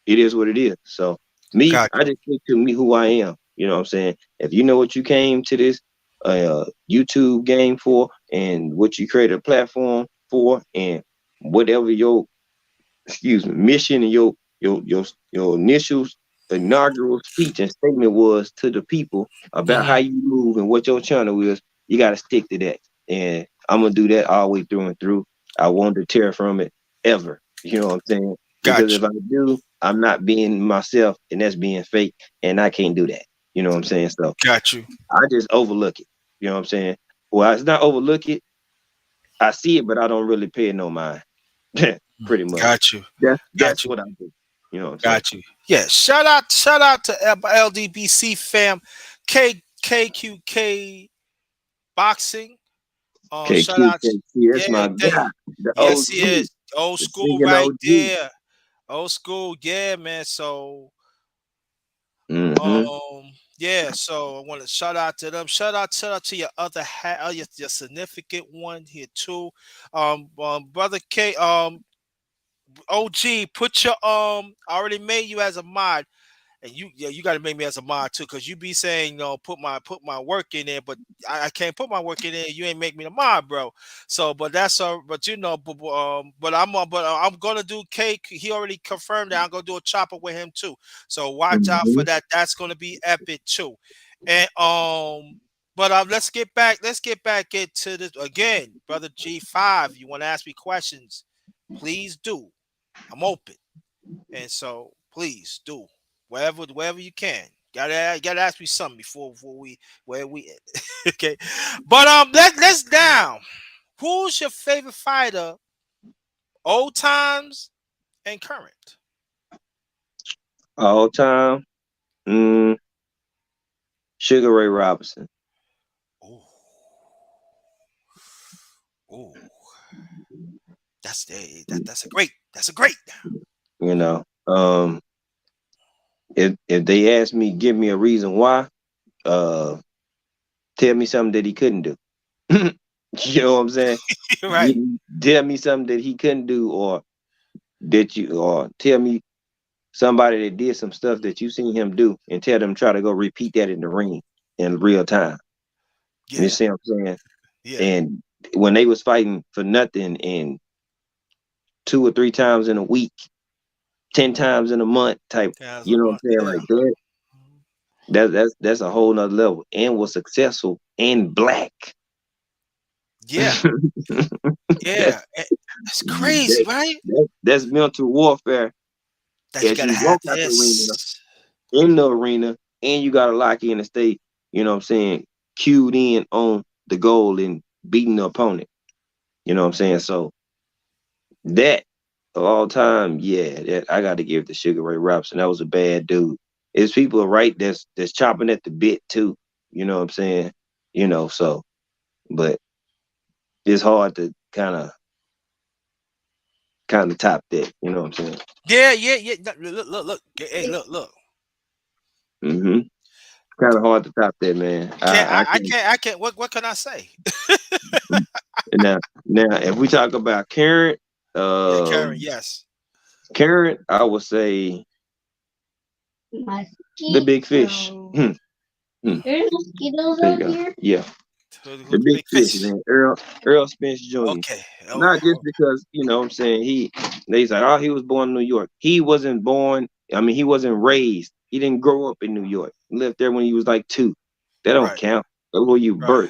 It is what it is. So me, Got I just stick to me who I am. You know what I'm saying? If you know what you came to this YouTube game for and what you created a platform for and whatever your mission and your initial inaugural speech and statement was to the people you. about how Mm-hmm. you move and what your channel is, you got to stick to that. And I'm gonna do that all the way through and through. I won't deter from it ever. You know what I'm saying? Because Got if you. I do, I'm not being myself, and that's being fake, and I can't do that. You know what I'm saying? So Got you. I just overlook it. You know what I'm saying? Well, it's not overlook it. I see it, but I don't really pay it no mind. Pretty much. Got you. That's Got you. what I do. You know what I'm saying? Got you. Yeah. Shout out to LDBC fam, KQK boxing. Shout out. KQKC, that's Yeah. my guy, the Yes, he OG, is. Old the school singing right OG. there. Old school. Yeah, man. So Mm-hmm. yeah, so I want to shout out to them. Shout out to your other your significant one here too. Brother K, OG, put your I already made you as a mod, and you got to make me as a mod too, because you be saying put my work in there, but I can't put my work in there. You ain't make me the mod, bro. So, but that's but but I'm gonna do cake. He already confirmed that I'm gonna do a chopper with him too. So watch out Mm-hmm. for that. That's gonna be epic too. And but let's get back into this again, brother G5. You want to ask me questions? Please do. I'm open. And so please do wherever you can. Gotta ask me something before we where we okay. But let's down. Who's your favorite fighter, old times and current? All time, mm, Sugar Ray Robinson. Ooh. Ooh, that's a great. You know, if they ask me, give me a reason why, uh, tell me something that he couldn't do. You know what I'm saying? Right. Tell me something that he couldn't do, or tell me somebody that did some stuff that you seen him do, and tell them try to go repeat that in the ring in real time. You Yeah. see what I'm saying? Yeah. And when they was fighting for nothing, and 2 or 3 times in a week, 10 times in a month type, Guys you a know what I'm month. saying? Yeah. Like that. That's a whole nother level, and was successful and black. Yeah. that's Yeah. It's crazy, right? that's mental warfare That you as gotta you have walk out the arena, this. in the arena, and you gotta lock in and stay, you know what I'm saying, cued in on the goal and beating the opponent. You know what I'm saying? So that of all time, yeah, that I got to give to Sugar Ray Robinson. That was a bad dude. It's people right that's chopping at the bit too. You know what I'm saying? So but it's hard to kind of top that. You know what I'm saying? Yeah, yeah, yeah. Look. Hey, look. Hmm. Kind of hard to top that, man. Can't I I can't. can't I can't what can I say? Now, if we talk about Yeah, Karen, yes. Karen, I would say the big fish. Hmm. There's mosquitoes There you out go. here. Yeah, Who's the the big big fish, fish? man. Earl Spence Jr. Okay. Oh, Not just because, what I'm saying, they say, oh, he was born in New York. He wasn't born, I mean, he wasn't raised. He didn't grow up in New York. He lived there when he was like 2. That don't right, count. That's where you right. birth.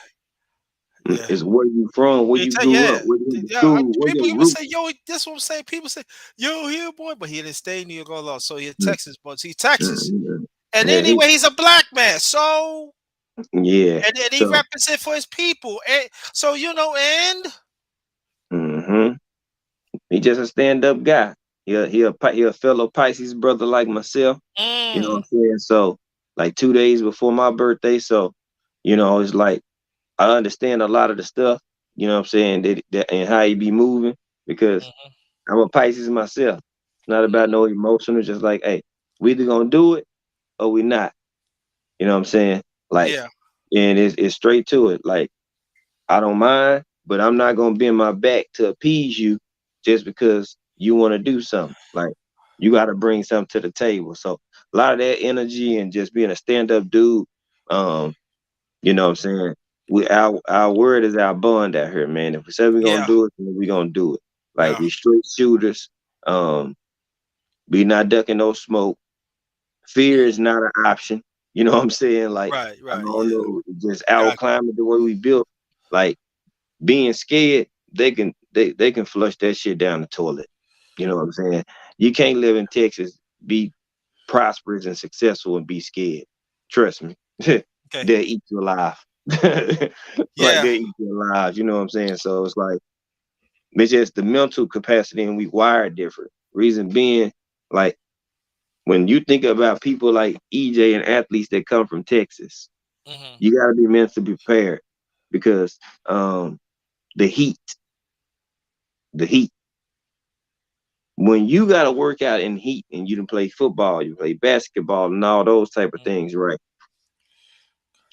Yeah. It's where you from, where You you tell grew up, yeah. where you went to Yeah, school, where people your even roots. say, yo, that's what I'm saying. People say, yo, here boy, but he didn't stay in New York all along. So he's Mm, Texas, but he's Texas. mm, And Yeah, anyway, he's a black man. So yeah. and he So, represents for his people. And so and hmm he just a stand up guy. He a fellow Pisces brother like myself. You know what mm, I'm saying? So, like 2 days before my birthday. So, it's like I understand a lot of the stuff. You know what I'm saying? That and how he be moving because mhm, I'm a Pisces myself. It's not about no emotion. It's just like, hey, we either gonna do it or we not. You know what I'm saying? Like, yeah, and it's straight to it. Like, I don't mind, but I'm not gonna bend my back to appease you just because you want to do something. Like, you got to bring something to the table. So a lot of that energy and just being a stand up dude. Um, you know what I'm saying? Our word is our bond out here, man. If we say we're gonna yeah, do it, then we gonna do it. Like, yeah, we straight shooters. We not ducking no smoke. Fear mm, is not an option. You know what I'm saying? Like, right, I right, don't yeah, know, just our got climate, the way we built, like being scared, they can flush that shit down the toilet. You know what I'm saying? You can't live in Texas, be prosperous and successful and be scared. Trust me. okay, They'll eat you alive. Like, yeah, they'll eat you alive. You know what I'm saying? So it's like it's just the mental capacity, and we wired different. Reason being, like, when you think about people like EJ and athletes that come from Texas, hmm you gotta be mentally prepared because the heat, the heat. When you gotta work out in heat and you can play football, you play basketball and all those type of things, right?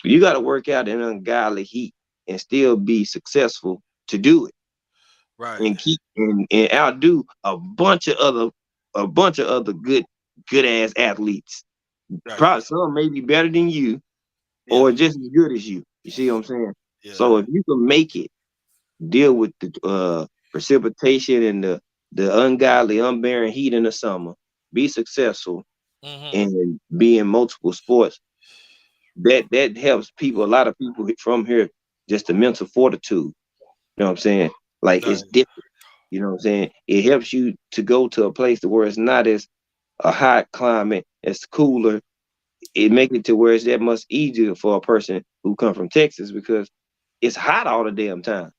You got to work out in ungodly heat and still be successful to do it right, and keep and outdo a bunch of other good ass athletes. right, Probably some may be better than you yeah, or just as good as you. You see what I'm saying? yeah, So if you can make it deal with the precipitation and the ungodly, unbearing heat in the summer, be successful hmm and be in multiple sports, that helps people. A lot of people from here, just the mental fortitude. You know what I'm saying? Like, it's right, different. You know what I'm saying? It helps you to go to a place to where it's not as a hot climate, it's cooler. It makes it to where it's that much easier for a person who come from Texas because it's hot all the damn time.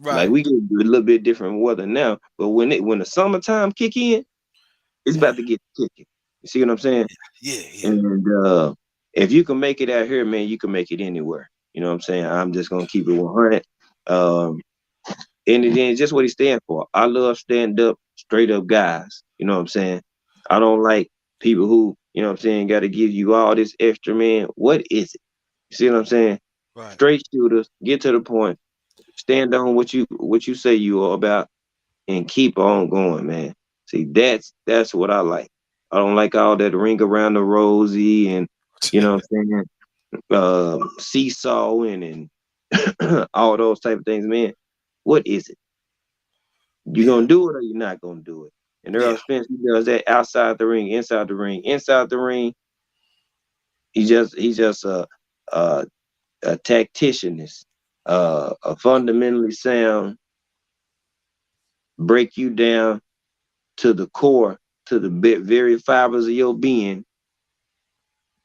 Like, right, we get a little bit different weather now, but when the summertime kick in, it's yeah, about to get kicking. You see what I'm saying? yeah, yeah, And if you can make it out here, man, you can make it anywhere. You know what I'm saying? I'm just gonna keep it 100. Um, And then just what he stand for. I love stand up, straight up guys. You know what I'm saying? I don't like people who, you know what I'm saying, got to give you all this extra, man. What is it? You see what I'm saying? Right. Straight shooters, get to the point, stand on what you say you are about, and keep on going, man. See, that's what I like. I don't like all that ring around the rosy and you know what I'm saying, seesawing and all those type of things, man. What is it? You Yeah. gonna do it or you're not gonna do it? And Earl Yeah. Spence, he does that outside the ring, inside the ring, inside the ring. He's just a tacticianist, a fundamentally sound, break you down to the core, to the very fibers of your being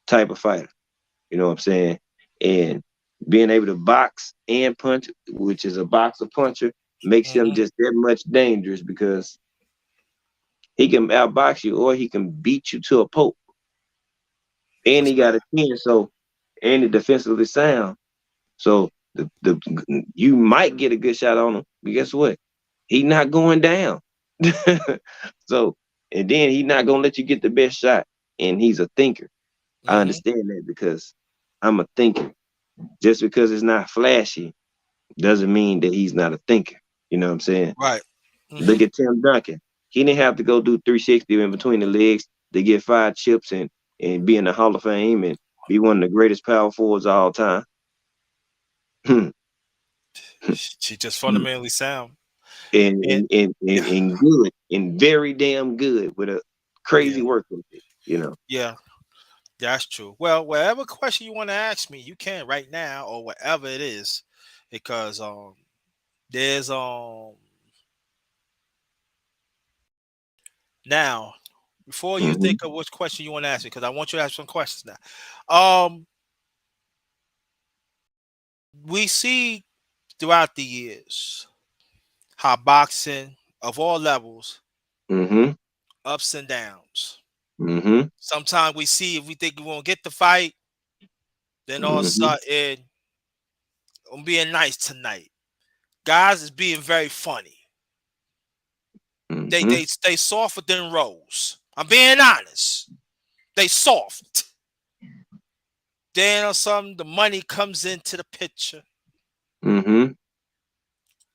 type of fighter. You know what I'm saying? And being able to box and punch, which is a boxer puncher, makes him Hmm. just that much dangerous because he can outbox you or he can beat you to a pulp. And That's he got a right. chin, so and he defensively sound. So the you might get a good shot on him, but guess what? He not going down. So and then he not gonna let you get the best shot. And he's a thinker. I Hmm. understand that because I'm a thinker. Just because it's not flashy doesn't mean that he's not a thinker. You know what I'm saying? Right. Hmm. Look at Tim Duncan. He didn't have to go do 360 in between the legs to get 5 chips and be in the Hall of Fame and be one of the greatest power forwards of all time. and, She just fundamentally sound. And and good and very damn good with a yeah, crazy work ethic, you know. yeah, that's true. Well, whatever question you want to ask me, you can right now or whatever it is, because there's now before you Hmm. think of which question you want to ask me, because I want you to ask some questions now. We see throughout the years how boxing of all levels, Hmm. ups and downs. Hmm. Sometimes we see if we think we won't get the fight, then all of a Hmm. sudden I'm being nice tonight. Guys is being very funny. They Hmm. they stay softer than Rose. I'm being honest. They soft. Then or something, the money comes into the picture. Hmm.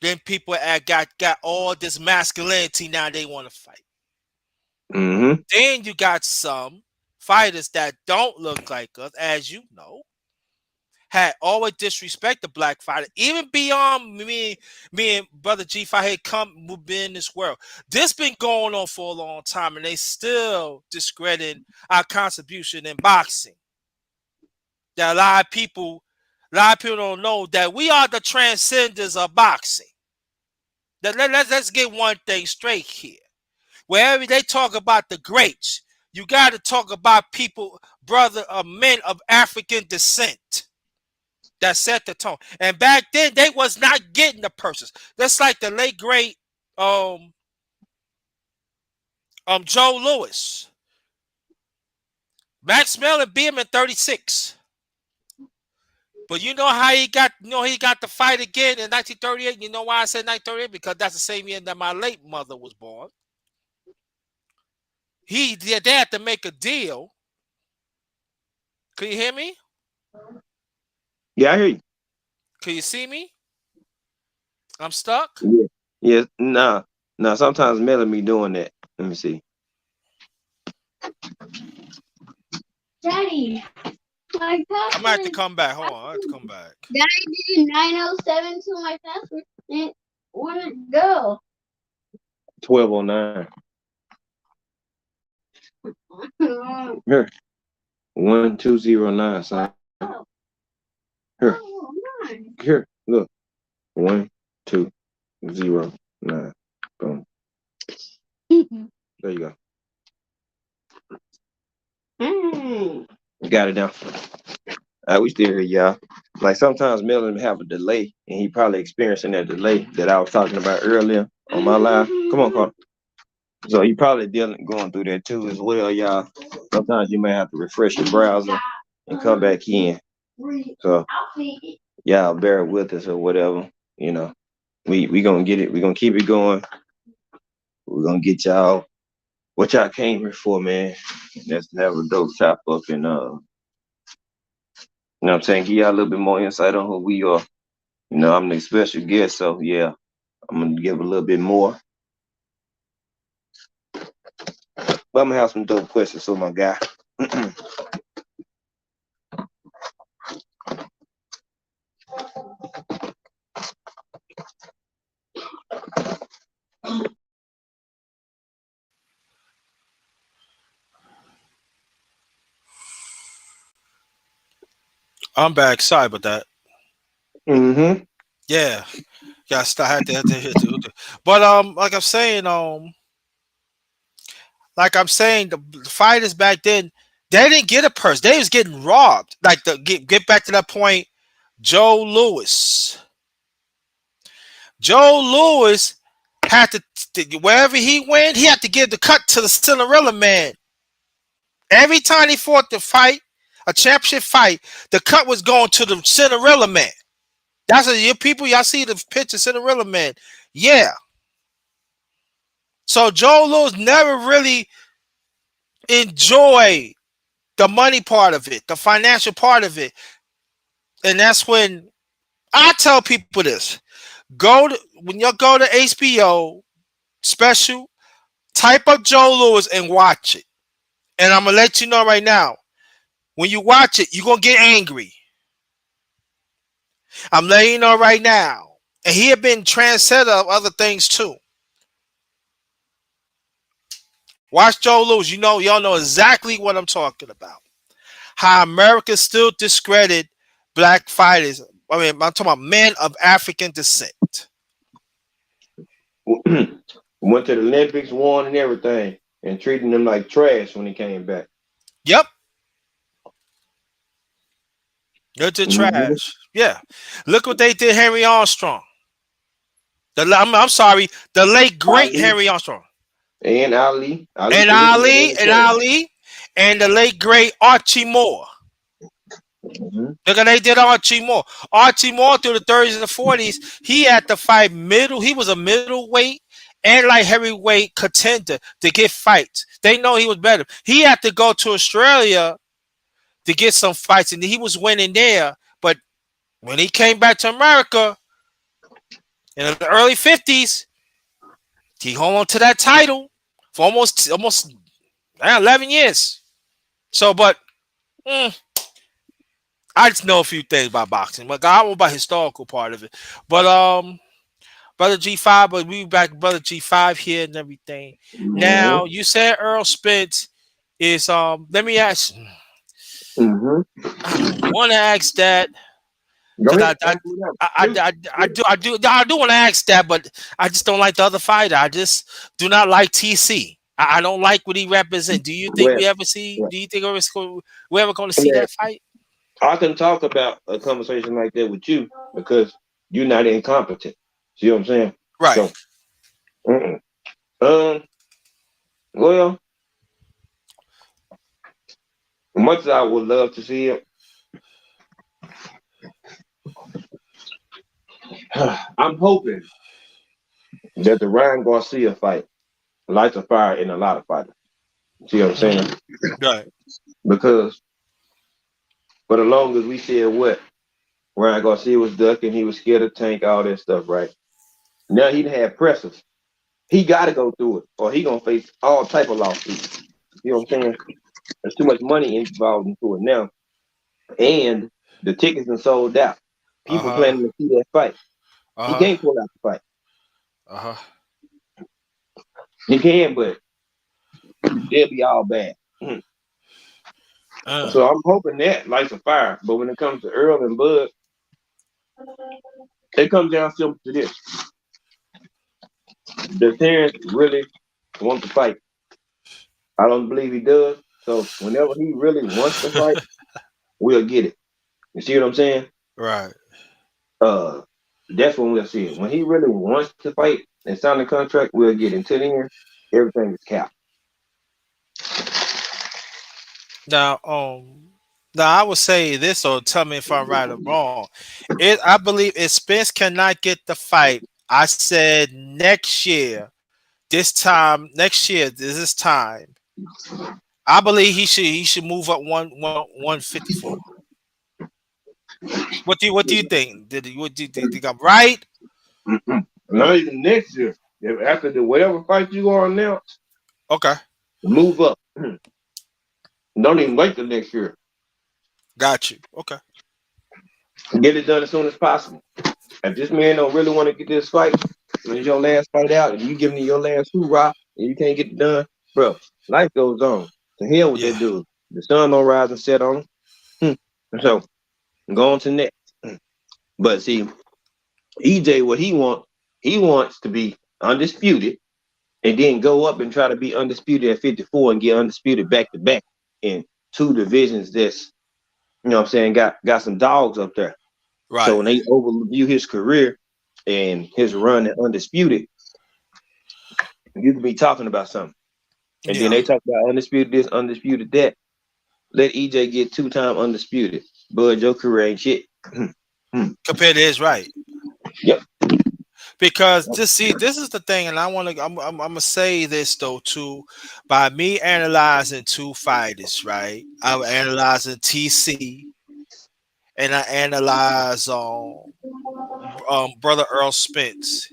Then people got all this masculinity now they want to fight. Hmm. Then you got some fighters that don't look like us, as you know, had always disrespect the black fighter, even beyond me and brother G5 had come be in this world. This been going on for a long time, and they still discredit our contribution in boxing. That a lot of people don't know that we are the transcenders of boxing. Let's get one thing straight here. Wherever they talk about the greats, you got to talk about people, brother, men of African descent that set the tone. And back then, they was not getting the purses. That's like the late great um Joe Louis. Max Mellon beat him in 36. But you know how he got the fight again in 1938? You know why I said 1938? Because that's the same year that my late mother was born. They had to make a deal. Can you hear me? Yeah, I hear you. Can you see me? I'm stuck. Yeah. Yeah. Nah. Nah. Sometimes Melanie be doing that. Let me see. Daddy, my I'm gonna have to password. come back. Hold on, I have to come back. Daddy did 907 to my password. And where'd it go? 1209. Here. 1209, son. Here. Here. Look. 1209. Boom. There you go. Got it now. We still here, y'all. Like sometimes Melvin have a delay, and he probably experiencing that delay that I was talking about earlier on my live. Come on, Carl. So he probably going through that too as well, y'all. Sometimes you may have to refresh your browser and come back in. So y'all bear with us or whatever, you know. We gonna get it. We gonna keep it going. We're gonna get y'all what y'all came here for, man. Let's have a dope chop up and you know what I'm saying, give y'all a little bit more insight on who we are. You know, I'm the special guest, so yeah, I'm gonna give a little bit more. But I'm gonna have some dope questions, so my guy. I'm back. Sorry about that. Mm-hmm. Yeah, yeah. I still had to hit but like I'm saying, the fighters back then, they didn't get a purse. They was getting robbed. Like get back to that point. Joe Louis. Joe Louis had wherever he went, he had to give the cut to the Cinderella man. Every time he fought the fight, a championship fight, the cut was going to the Cinderella man. That's what your people, y'all see the picture, Cinderella man. Yeah. So Joe Louis never really enjoyed the money part of it, the financial part of it. And that's when I tell people this. When you go to HBO special, type up Joe Louis and watch it. And I'm gonna let you know right now. When you watch it, you're gonna get angry. I'm letting you know right now. And he had been trendsetter of other things too. Watch Joe Louis. Y'all know exactly what I'm talking about. How America still discredit black fighters. I mean, I'm talking about men of African descent. Went to the Olympics, won and everything, and treating them like trash when he came back. Yep. They're the Mm-hmm. trash. Yeah. Look what they did Henry Armstrong. I'm sorry, the late great Ali Henry Armstrong. and Ali. Ali And put his money on Ali, the and table. Ali, and the late great Archie Moore. Mm-hmm. Look at they did Archie Moore. Archie Moore through the 30s and the 40s, he had to fight middle. He was a middleweight and like heavyweight contender to get fights. They know he was better. He had to go to Australia to get some fights, and he was winning there. But when he came back to America in the early 50s, he hung on to that title for almost 11 years. So, but mm, I just know a few things about boxing. But I don't know about historical part of it. But Brother G5, but we back Brother G5 here and everything. Mm-hmm. Now, you said Earl Spence is let me ask, Mm-hmm. I don't want to ask that Go because ahead. Ask me that. Shoot. I do want to ask that, but I just don't like the other fighter. I just do not like TC. I don't like what he represents. Do you think Well, we ever see? well, Do you think we're ever going to see well, that fight? I can talk about a conversation like that with you because you're not incompetent. See what I'm saying? Right. So, mm-mm. um, well, much as I would love to see it, I'm hoping that the Ryan Garcia fight lights a fire in a lot of fighters. See what I'm Mhm. saying? Right. Because for the longest we said what Ryan Garcia was ducking, he was scared of Tank, all that stuff, right? Now he had pressers. He got to go through it, or he gonna face all type of lawsuits. You know what I'm saying? There's too much money involved into it now, and the tickets are sold out. Uh People huh. planning to see that fight. He Uh huh. can't pull out the fight. Uh huh. He can, but they'll be all bad. Uh. So I'm hoping that lights a fire. But when it comes to Earl and Bud, it comes down simple to this: does Terrence really want to fight? I don't believe he does. So whenever he really wants to fight, we'll get it. You see what I'm saying? Right. Uh, that's when we'll see it. When he really wants to fight and sign the contract, we'll get it. Until then, everything is capped. Now, now I would say this, or tell me if I'm right or wrong. I believe if Spence cannot get the fight, I said next year, this time next year, this time, I believe he should move up 154. What do you think? Do you think I'm right? Not even next year. After the whatever fight you are now, Okay, move up. Don't even wait till next year. got you. Okay, Get it done as soon as possible. If this man don't really want to get this fight, when it's your last fight out, and you give me your last hoorah, and you can't get it done, bro, life goes on. To hell with yeah, that dude. The sun don't rise and set on him. So go on to next. But see, EJ, what he wants to be undisputed, and then go up and try to be undisputed at 54 and get undisputed back to back in two divisions that's, you know what I'm saying, got some dogs up there. So right. when they overview his career and his run at undisputed, you could be talking about something. And then Yeah, they talk about undisputed this, undisputed that. Let EJ get 2-time undisputed. Bud, your career ain't shit. compared to his right. Yep. Because this is the thing, and I'm gonna say this though too, by me analyzing two fighters, right? I'm analyzing TC and I analyze brother Earl Spence.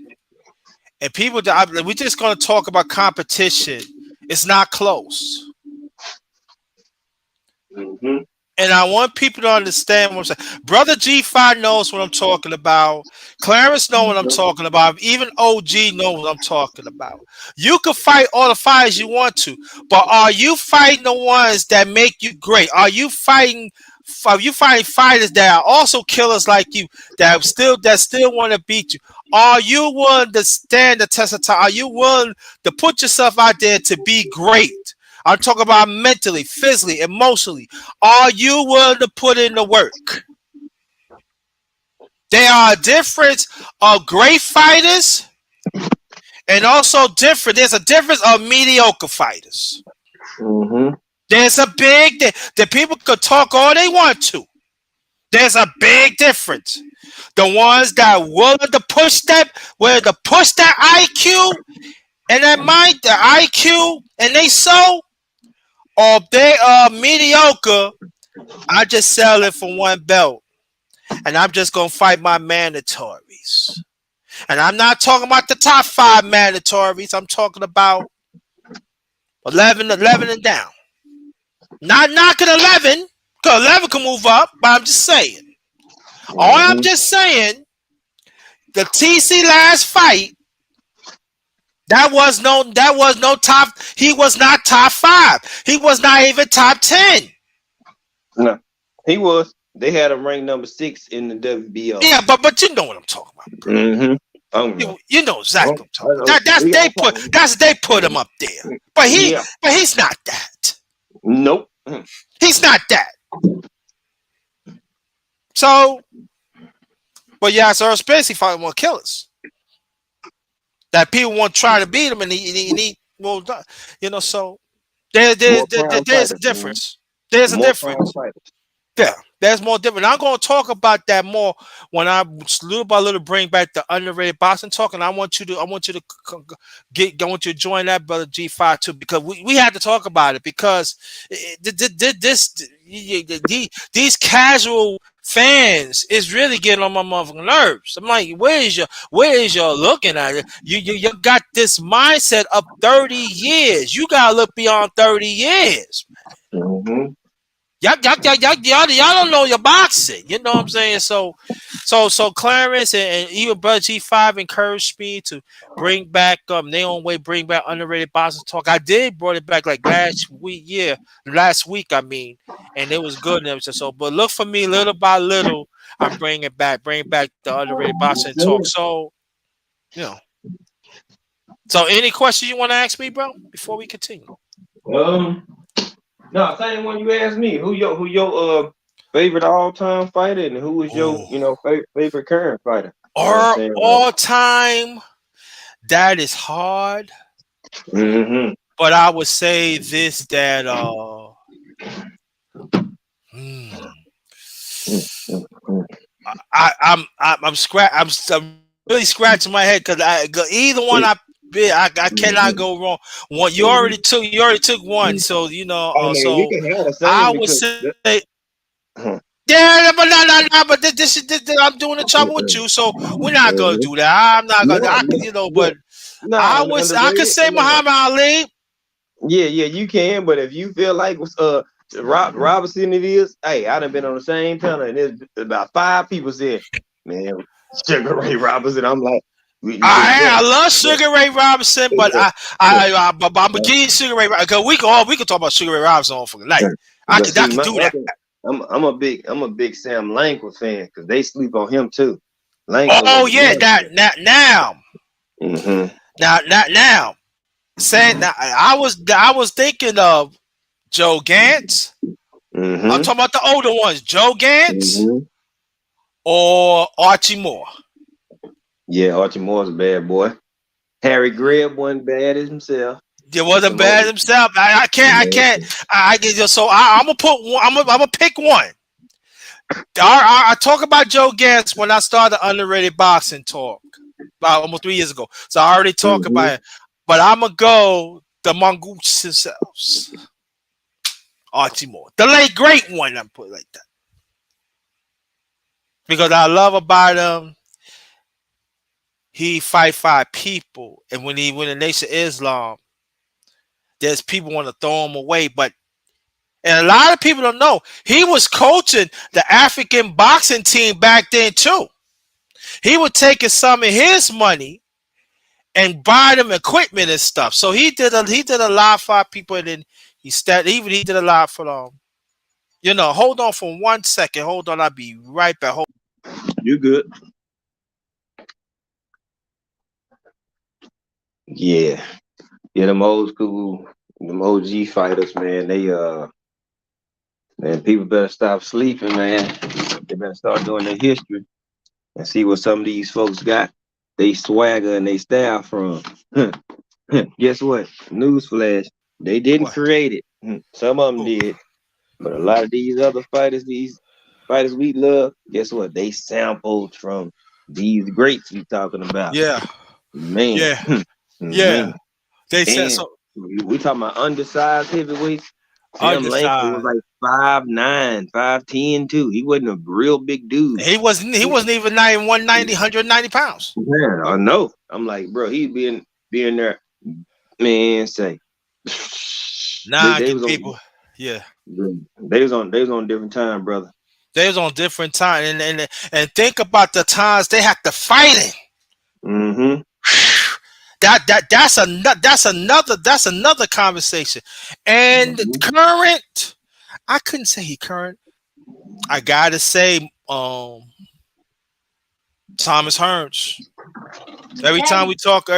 And people, we're just gonna talk about competition. It's not close. Mm-hmm. And I want people to understand what I'm saying. Brother G5 knows what I'm talking about. Clarence knows what I'm talking about. Even OG knows what I'm talking about. You can fight all the fighters you want to, but are you fighting the ones that make you great? Are you fighting fighters that are also killers like you that still want to beat you? Are you willing to stand the test of time? Are you willing to put yourself out there to be great? I'm talking about mentally, physically, emotionally. Are you willing to put in the work? There are a difference of great fighters and also different. There's a difference of mediocre fighters. Mm-hmm. There's a big the people could talk all they want to. There's a big difference. The ones that are willing to push that IQ and that mind, the IQ, and they so, or they are mediocre. I just sell it for one belt. And I'm just gonna fight my mandatories. And I'm not talking about the top five mandatories. I'm talking about 11 and down. Not knocking 11, because 11 can move up, but I'm just saying. All I'm Mm-hmm. just saying, the TC last fight, that was no top. He was not top five. He was not even top 10. No, he was. They had him ranked number 6 in the WBO. Yeah, but you know what I'm talking about, bro. Mm-hmm. Oh no. You know Well, exactly what I'm talking about. That's we they gotta put talk. that's they put him up there. But he Yeah. but he's not that. Nope. He's not that. So, but yeah, so Earl Spence he fought more killers. That people want to try to beat him, and he well, so More prime there's a fighters, man. difference. There's a More prime difference. fighters. Yeah, there's more different. I'm going to talk about that more when I little by little bring back the underrated boxing talk, and I want you to join that, brother G5 too, because we had to talk about it because these casual fans is really getting on my motherfucking nerves. I'm like, where is your looking at it? You got this mindset of 30 years. You gotta look beyond 30 years. Mm-hmm. Y'all don't know your boxing. You know what I'm saying? So Clarence and even Brother G5 encouraged me to bring back their own way, bring back underrated boxing talk. I did brought it back like last week I mean, and it was good and everything. So, but look for me little by little. I'm bring back the underrated boxing talk. So, you know. So, any questions you want to ask me, bro, before we continue? Um, no, same one you asked me. Who your favorite all time fighter, and who is your Ooh. favorite current fighter? You know what I'm Or saying? all time. That is hard, Mm-hmm. but I would say this that hmm, Mm-hmm. I'm scratch I'm really scratching my head because either one I cannot Mhm. go wrong. One Mhm. you already took one, so I mean, we so can have the I same would because say huh, yeah, but no, but I'm doing the trouble with you, so we're not gonna mhm. do that. I'm not gonna, No, but look, no, I could underrated. say No. Muhammad Ali. Yeah, yeah, you can, but if you feel like Robinson it is, hey, I done been on the same panel and there's about five people said, man, Sugar Ray Robinson. I'm like, I love Sugar Ray Robinson, but but I'm against Sugar Ray because we could talk about Sugar Ray Robinson all for the night. but I see, could my do that. other, I'm a big Sam Langford fan because they sleep on him too. Langford was Oh a yeah, monster. Mm-hmm. now. Saying now, I was thinking of Joe Gantz. I'm Mm-hmm. talking about the older ones, Joe Gantz Mm-hmm. or Archie Moore. Yeah, Archie Moore's a bad boy. Harry Greb wasn't bad as himself. It The wasn't bad most, himself. I can't. I get so I'm gonna put one. I'm gonna pick one. I talk about Joe Gantz when I started underrated boxing talk about almost 3 years ago. So I already talked mm-hmm. about it. But I'm gonna go the mongoose themselves, Archie Moore, the late great one. I'm put it like that because I love about him. He fight five people, and when the Nation of Islam, there's people want to throw him away, but and a lot of people don't know he was coaching the African boxing team back then too. He was taking some of his money and buy them equipment and stuff. So he did a lot for our people, and then he did a lot for them. Hold on for 1 second. Hold on, I'll be right back. You good? Yeah, yeah. Them old school, them OG fighters, man. Man, people better stop sleeping, man. They better start doing their history and see what some of these folks got. They swagger and they style from. Guess what? Newsflash. They didn't What? create it. Some of them Who? did, but a lot of these other fighters, these fighters we love, guess what? They sampled from these greats we talking about. Yeah, Man, yeah, yeah. man. They said And so. we talking about undersized heavyweights. Sam Langford was Undersized. like 5'9", 5'10" too. He wasn't a real big dude. He wasn't. He wasn't even 190 pounds. Yeah, I know. I'm like, bro, he being there, man. Say Nah, they was on people. Yeah, they was on different time, brother. they was on different time, and think about the times they had to fight it. Mm-hmm. That's another conversation. And Mm-hmm. current, I couldn't say he current. I gotta say, Thomas Hearns. Every time we talk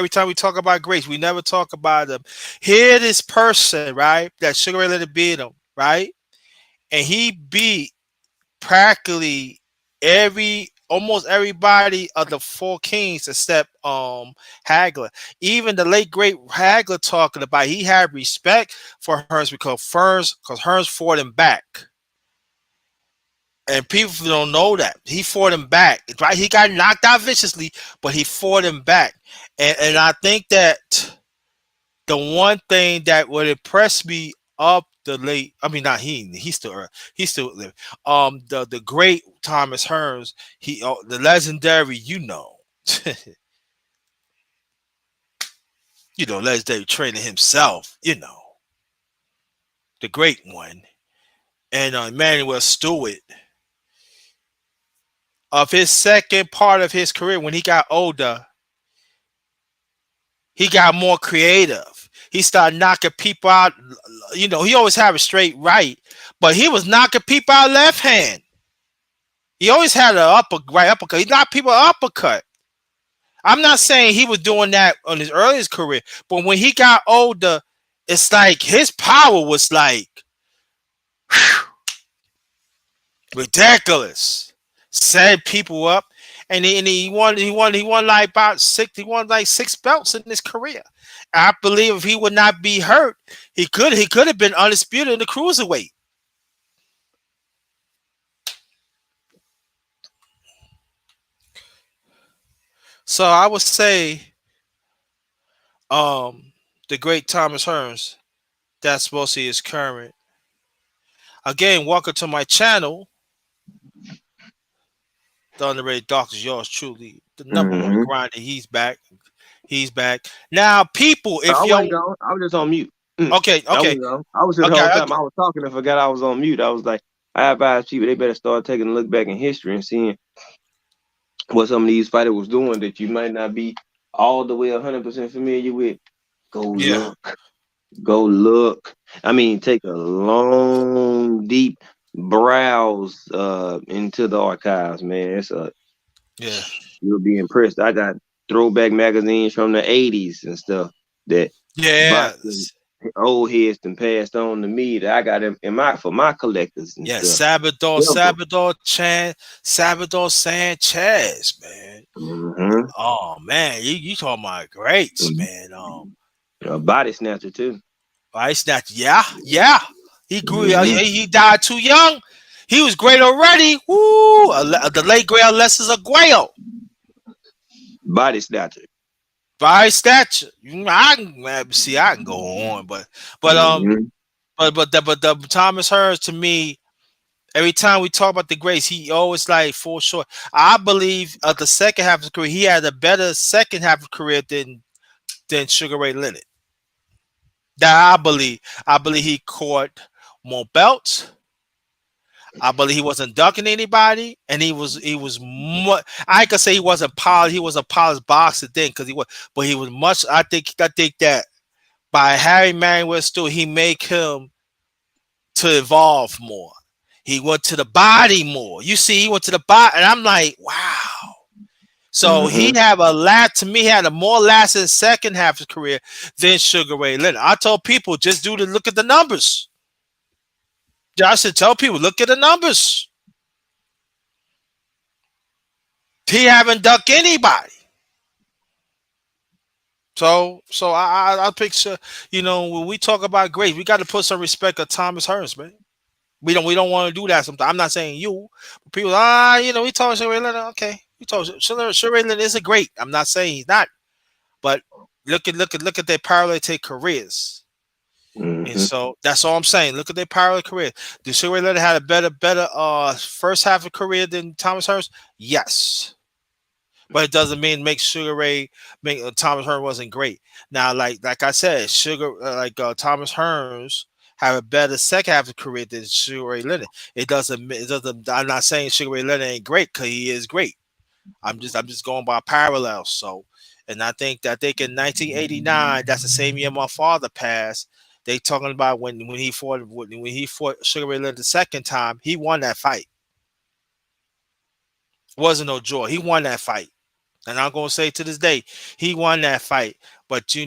about Grace, we never talk about them. Here, this person, right? That Sugar Ray Leonard beat him, right? And he beat practically almost everybody of the four kings except Hagler. Even the late great Hagler talking about he had respect for Hearns because Hearns fought him back. And people don't know that. He fought him back. Right? He got knocked out viciously, but he fought him back. And I think that the one thing that would impress me up the late, I mean not he still living. The great Thomas Hearns, the legendary, legendary trainer himself, the great one. And Emmanuel Stewart, of his second part of his career when he got older, he got more creative. He started knocking people out. He always had a straight right, but he was knocking people out left hand. He always had an right uppercut. He knocked people uppercut. I'm not saying he was doing that on his earliest career, but when he got older, it's like his power was like ridiculous. Set people up, and he won like about six belts in his career. I believe if he would not be hurt, he could have been undisputed in the cruiserweight. So I would say, um, the great Thomas Hearns. That's mostly his current. Again, welcome to my channel, the underrated doctor, yours truly, the number one Mm-hmm. grinder. He's back. He's back now, people. I If wasn't you gone. I was just on mute. okay, I okay, wasn't gone. I was here the okay, whole time. okay, I was talking and forgot I was on mute. I was like, I advise people they better start taking a look back in history and seeing what some of these fighters was doing that you might not be all the way 100% familiar with. Go yeah, look. Go look. I mean, take a long, deep browse into the archives, man. yeah, You'll be impressed. I got throwback magazines from the '80s and stuff that yeah, boxing old heads and passed on to me that I got in my for my collectors and yeah. stuff. Simple. Salvador Sanchez, man. Mm-hmm. Oh man, you talking about greats, man. A body snatcher too. Ice Snatch, yeah, yeah. He grew. Mm-hmm. He died too young. He was great already. Woo! The late great Alexis Aguayo. Body snatcher. By stature, I can see. I can go on, but Mm-hmm. but the Thomas Hearns to me, every time we talk about the greats, he always like fall short. I believe the second half of his career, he had a better second half of career than Sugar Ray Leonard. That I believe. I believe he caught more belts. I believe he wasn't ducking anybody, and he was. I could say he wasn't polished. He was a polished boxer then, because he was, but he was much. I think that by Harry Manuel Stewart, he made him to evolve more. He went to the body more. You see, he went to the body, and I'm like, wow. So he Mm-hmm. had a lot to me. He had a more lasting second half of his career than Sugar Ray Leonard. I told people just look at the numbers. I should tell people look at the numbers. He haven't ducked anybody. So I picture, when we talk about great, we got to put some respect on Thomas Hearns, man. We don't want to do that sometimes. I'm not saying you, but people, we talk Sugar Ray Leonard. Okay, we talk Sugar Ray Leonard is a great. I'm not saying he's not, but look at their parallel careers. And Mm-hmm. so that's all I'm saying. Look at their parallel career. Did Sugar Ray Leonard had a better first half of career than Thomas Hearns? Yes. But it doesn't mean make Sugar Ray make Thomas Hearns wasn't great. Now, like I said, Thomas Hearns have a better second half of career than Sugar Ray Leonard. It doesn't. I'm not saying Sugar Ray Leonard ain't great, because he is great. I'm just going by parallels. So, and I think in 1989, that's the same year my father passed. They talking about when he fought Sugar Ray Leonard the second time, he won that fight. Wasn't no joy. He won that fight. And I'm gonna say to this day, he won that fight. But here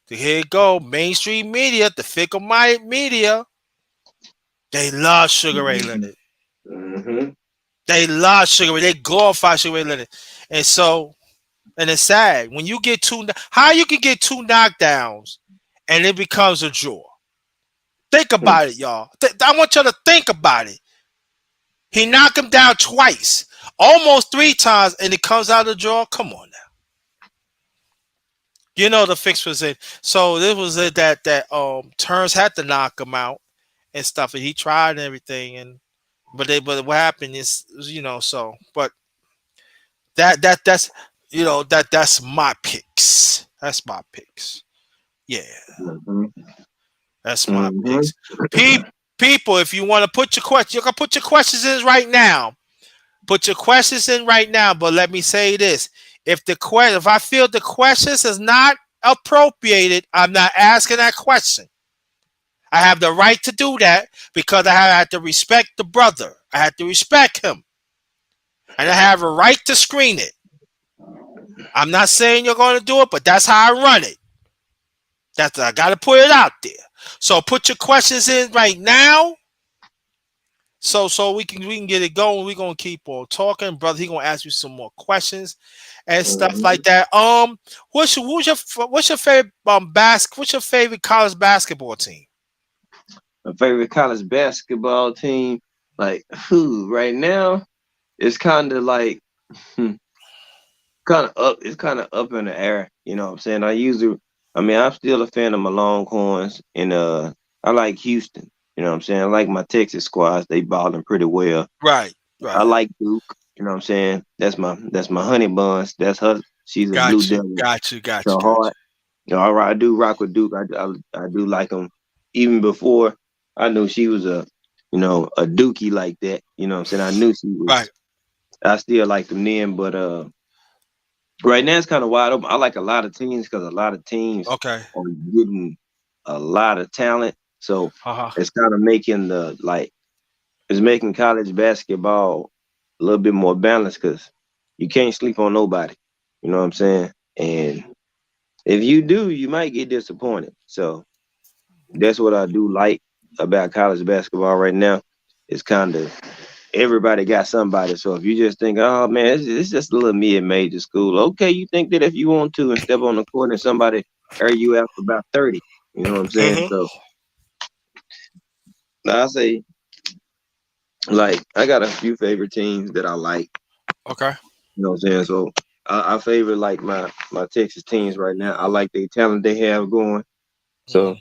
it go, mainstream media, the fickle-minded media, they love Sugar Ray Leonard. Mm-hmm. They love Sugar Ray. They glorify Sugar Ray Leonard. And it's sad when you get how you can get two knockdowns and it becomes a draw. Think about it, y'all. I want y'all to think about it. He knocked him down twice, almost three times, and it comes out of the draw. Come on now. The fix was it. So this was it that Turns had to knock him out and stuff, and he tried and everything, but what happened is, so, but that's my picks. That's my picks. Yeah, Mm-hmm. that's my Mm-hmm. picks. Pe- People, if you want to put your questions, you can put your questions in right now. Put your questions in right now. But let me say this: if I feel the questions is not appropriated, I'm not asking that question. I have the right to do that because I have to respect the brother. I have to respect him, and I have a right to screen it. I'm not saying you're going to do it, but that's how I run it. I got to put it out there. So put your questions in right now. So we can get it going. We're gonna keep on talking, brother. He gonna ask you some more questions and stuff Mm-hmm. like that. What's your favorite what's your favorite college basketball team? My favorite college basketball team, like who right now, it's kind of like, hmm, kind of up. It's kind of up in the air. You know what I'm saying? I mean, I'm still a fan of my Longhorns, and I like Houston. You know what I'm saying? I like my Texas squads. They balling pretty well. Right, I right. like Duke. You know what I'm saying? That's my honey buns. That's her. She's a Blue Got you, Devil. got you, got you, So got hard. All right, I do rock with Duke. I do like him. Even before I knew she was a Dookie like that. You know what I'm saying? I knew she you. Right. was. I still liked them then, but right now it's kind of wide open. I like a lot of teams because a lot of teams Okay. are getting a lot of talent. So Uh-huh. it's kind of making it's making college basketball a little bit more balanced because you can't sleep on nobody. You know what I'm saying? And if you do, you might get disappointed. So that's what I do like about college basketball right now. It's kind of everybody got somebody. So if you just think, oh man, it's just a little mid-major school. Okay, you think that if you want to and step on the court and somebody air you out for about 30. You know what I'm saying? Mm-hmm. So now I say like I got a few favorite teams that I like. Okay. You know what I'm saying? So I favor like my Texas teams right now. I like the talent they have going. So Mm-hmm.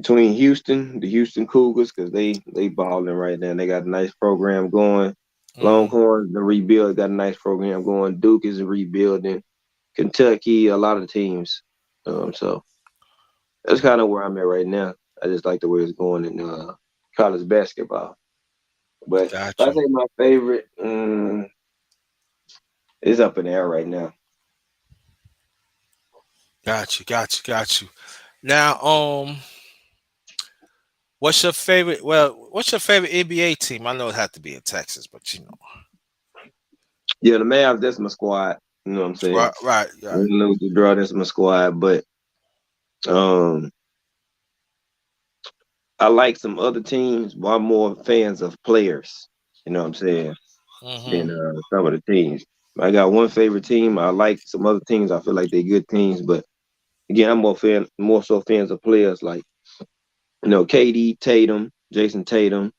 between Houston, the Houston Cougars, because they balling right now. They got a nice program going. Mm-hmm. Longhorns, the rebuild got a nice program going. Duke is rebuilding. Kentucky, a lot of teams. So that's kind of where I'm at right now. I just like the way it's going in college basketball. But if Got I you. say my favorite, it's up in the air right now. Got you. Got you. Got you. Now, what's your favorite NBA team? I know it had to be in Texas, but you know. Yeah, the Mavs, that's my squad. You know what I'm saying? Right, right, right. Win, lose, or draw, that's my squad. But um, I like some other teams, but I'm more fans of players. You know what I'm saying? Mm-hmm. Than some of the teams. I got one favorite team. I like some other teams. I feel like they're good teams, but again, I'm more so fans of players like KD, Tatum, Jason Tatum,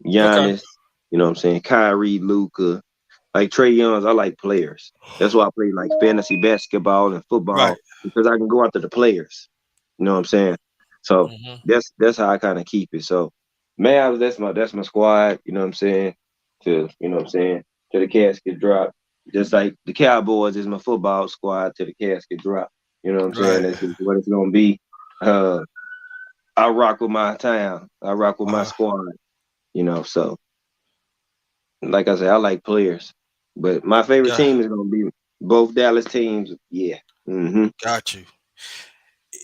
Okay. Giannis. You know what I'm saying? Kyrie, Luca. Like Trey Young's, I like players. That's why I play like fantasy basketball and Right. football because I can go after the players. You know what I'm saying? So Mm-hmm. that's how I kind of keep it. So Mavs, that's my squad. You know what I'm saying? To you know what I'm saying? To the casket drop. Just like the Cowboys is my football squad to the casket drop. You know what I'm saying? Right. That's just what it's gonna be. Uh, I rock with my town. I rock with my Uh-huh. squad. So like I said, I like players, but my favorite Yeah. team is gonna be both Dallas teams. Yeah. Got you.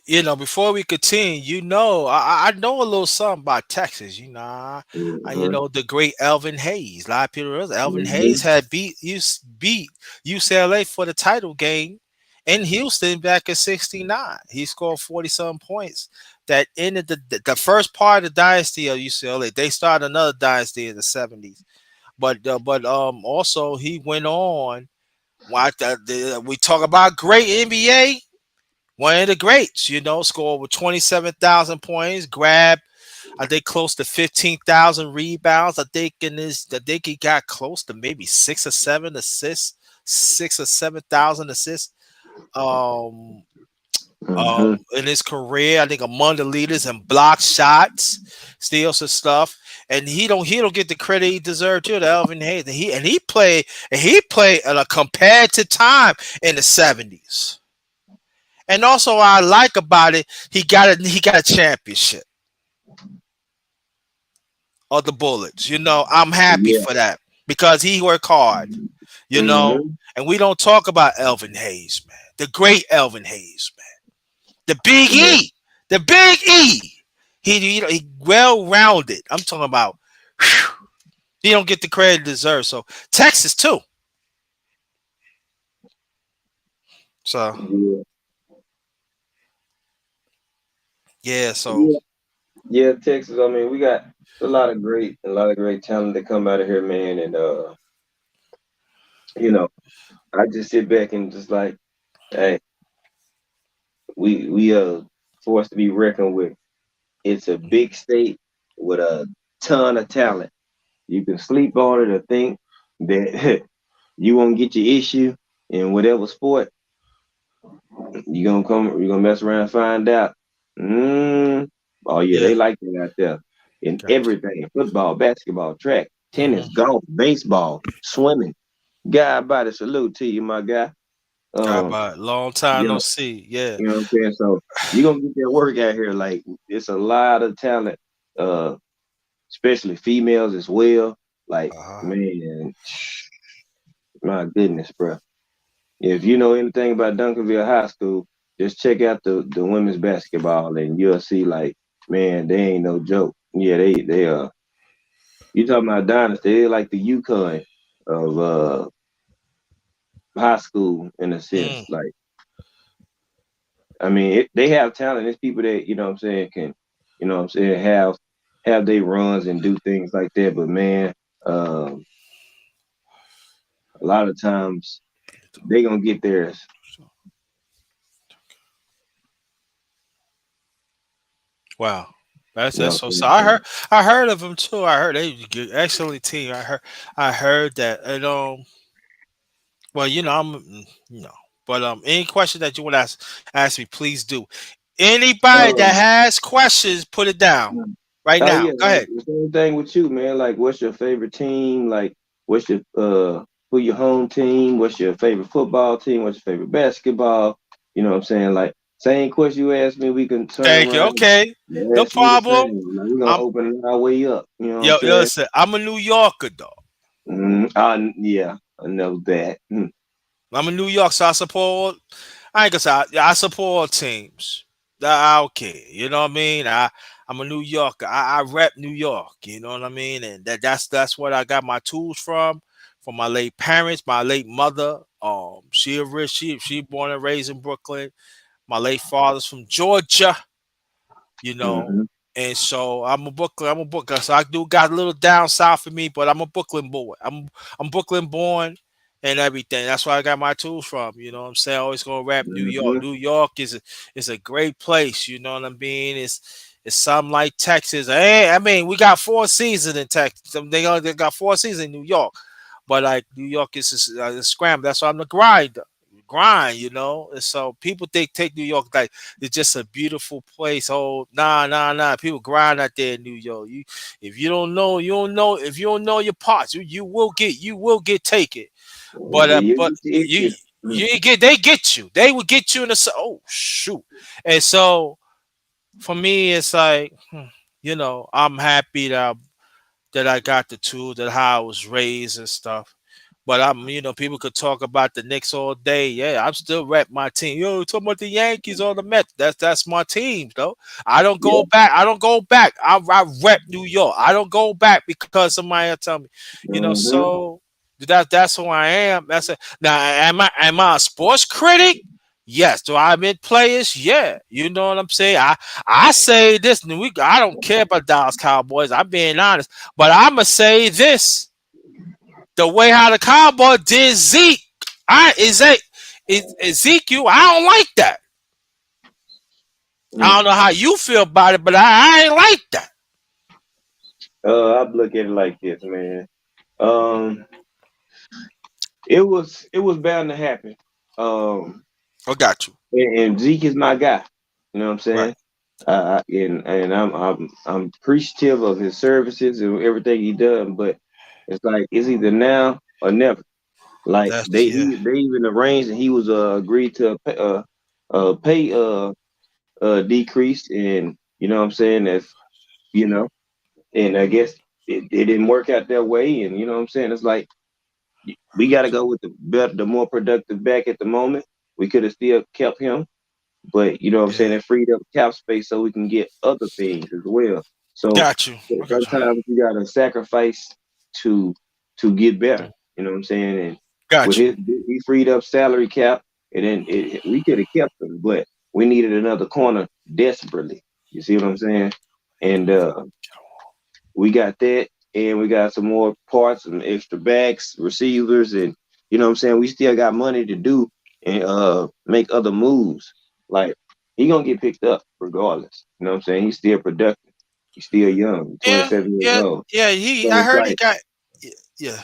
Before we continue, I know a little something about Texas. Hmm. The great Elvin Hayes. A lot of people realize Elvin Hayes Hmm. had beat UCLA for the title game in Houston back in '69. He scored 40 some points that ended the first part of the dynasty of UCLA. They started another dynasty in the '70s, but also he went on. We talk about great NBA. One of the greats, scored with 27,000 points, grabbed, I think, close to 15,000 rebounds. I think he got close to maybe 6 or 7 assists. Um, Hmm. in his career, I think among the leaders in block shots, steals and stuff. And he don't get the credit he deserved to, the Elvin Hayes. And he played at a competitive time in the '70s. And also, what I like about it, he got a championship of the Bullets. I'm happy Yeah. for that because he worked hard. You know, Hmm. and we don't talk about Elvin Hayes, man, the great Elvin Hayes, man, the Big Yeah. E, the Big E. He well rounded. I'm talking about. Whew, he don't get the credit he deserves. So Texas too. So Yeah. yeah. So Yeah. Yeah. Texas. I mean, we got a lot of great talent that come out of here, man. And you know, I just sit back and just like, hey, we forced to be reckoned with. It's a big state with a ton of talent. You can sleep on it or think that you won't get your issue, in whatever sport, you're gonna mess around and find out. Mm, oh yeah, Yeah. they like that out there. In Gotcha. everything. Football, basketball, track, Hmm. tennis, golf, baseball, swimming. God body salute to you, my guy. How Um, about long time no yeah, see? Yeah. you know what I'm saying? So you're gonna get that work out here. Like it's a lot of talent, uh, especially females as well. Like, Uh-huh. man, my goodness, bro. If you know anything about Duncanville High School, just check out the women's basketball and you'll see like, man, they ain't no joke. Yeah, they you talking about dynasty, they like the Yukon of high school in a Mm. sense. Like, I mean, they have talent. It's people that, you know what I'm saying, can, you know what I'm saying, have they runs and do things like that. But man, um, a lot of times they gonna get theirs. Wow. That's You know that's what so. So I'm saying? I heard of them too. I heard they good, excellent team. I heard that. And well, but any question that you want to ask me, please do. Anybody that Um, has questions, put it down right oh now. yeah, Go ahead. the same thing with you, man. Like, what's your favorite team? Like, what's your who your home team? What's your favorite football team? What's your favorite basketball? You know what I'm saying? Like, same question you asked me, we can turn Thank you. around Okay, and no ask you the problem. same. Like, we're gonna I'm open it our way up. You know what I'm yo. saying? Listen, I'm a New Yorker though. Yeah, I know that. I'm a New York, so I support. I ain't gonna say I support teams. I don't care. You know what I mean? I'm a New Yorker. I rep New York. You know what I mean? And that's what I got my tools from my late parents, my late mother. She born and raised in Brooklyn. My late father's from Georgia, you know. Mm-hmm. And so I'm a Brooklyn. So I do got a little down south of me, but I'm a Brooklyn boy. I'm Brooklyn born and everything. That's where I got my tools from. You know what I'm saying? Always gonna rap New York. Mm-hmm. New York is a great place. You know what I mean? It's something like Texas. Hey, I mean, we got 4 seasons in Texas. They got 4 seasons in New York, but like New York is a scramble. That's why I'm the grind, you know. And so people take New York like it's just a beautiful place. Oh, nah. People grind out there in New York. If you don't know, you don't know. If you don't know your parts, you will get taken. Yeah, you But get your you issue. you ain't get they get you. They will get you in the oh shoot. And so for me, it's like I'm happy that I got the tool, that how I was raised and stuff. But people could talk about the Knicks all day. Yeah, I'm still rep my team. Yo, talking about the Yankees or the Mets. That's my team, though. I don't Yeah. go back. I don't go back. I rep New York. I don't go back because somebody will tell me. Mm-hmm. So that's who I am. That's it. Now, am I a sports critic? Yes. Do I admit players? Yeah. You know what I'm saying? I say this. I don't care about Dallas Cowboys. I'm being honest. But I'ma say this: the way how the Cowboy did Zeke, Ezekiel. I don't like that. I Mm. don't know how you feel about it, but I ain't like that. I look at it like this, man. Um, it was bound to happen. Um, I got you. and Zeke is my guy. You know what I'm Right. saying? And I'm appreciative of his services and everything he done, but it's like it's either now or never. Like That's yeah. they even arranged and he was agreed to pay decrease, and you know what I'm saying, that's, you know, and I guess it didn't work out that way, and you know what I'm saying, it's like we got to go with the better, the more productive back at the moment. We could have still kept him, but you know what I'm saying, Yeah. it freed up cap space so we can get other things as well. So Got you. I got you. sometimes you gotta sacrifice to get better. You know what I'm saying? And with Got you. he freed up salary cap, and then we could have kept him, but we needed another corner desperately. You see what I'm saying? And we got that, and we got some more parts, some extra backs, receivers, and you know what I'm saying. We still got money to do and make other moves. Like he gonna get picked up regardless. You know what I'm saying? He's still productive. He's still young, Yeah. 27 years Yeah. old. Yeah. So I it's heard he like got. Yeah.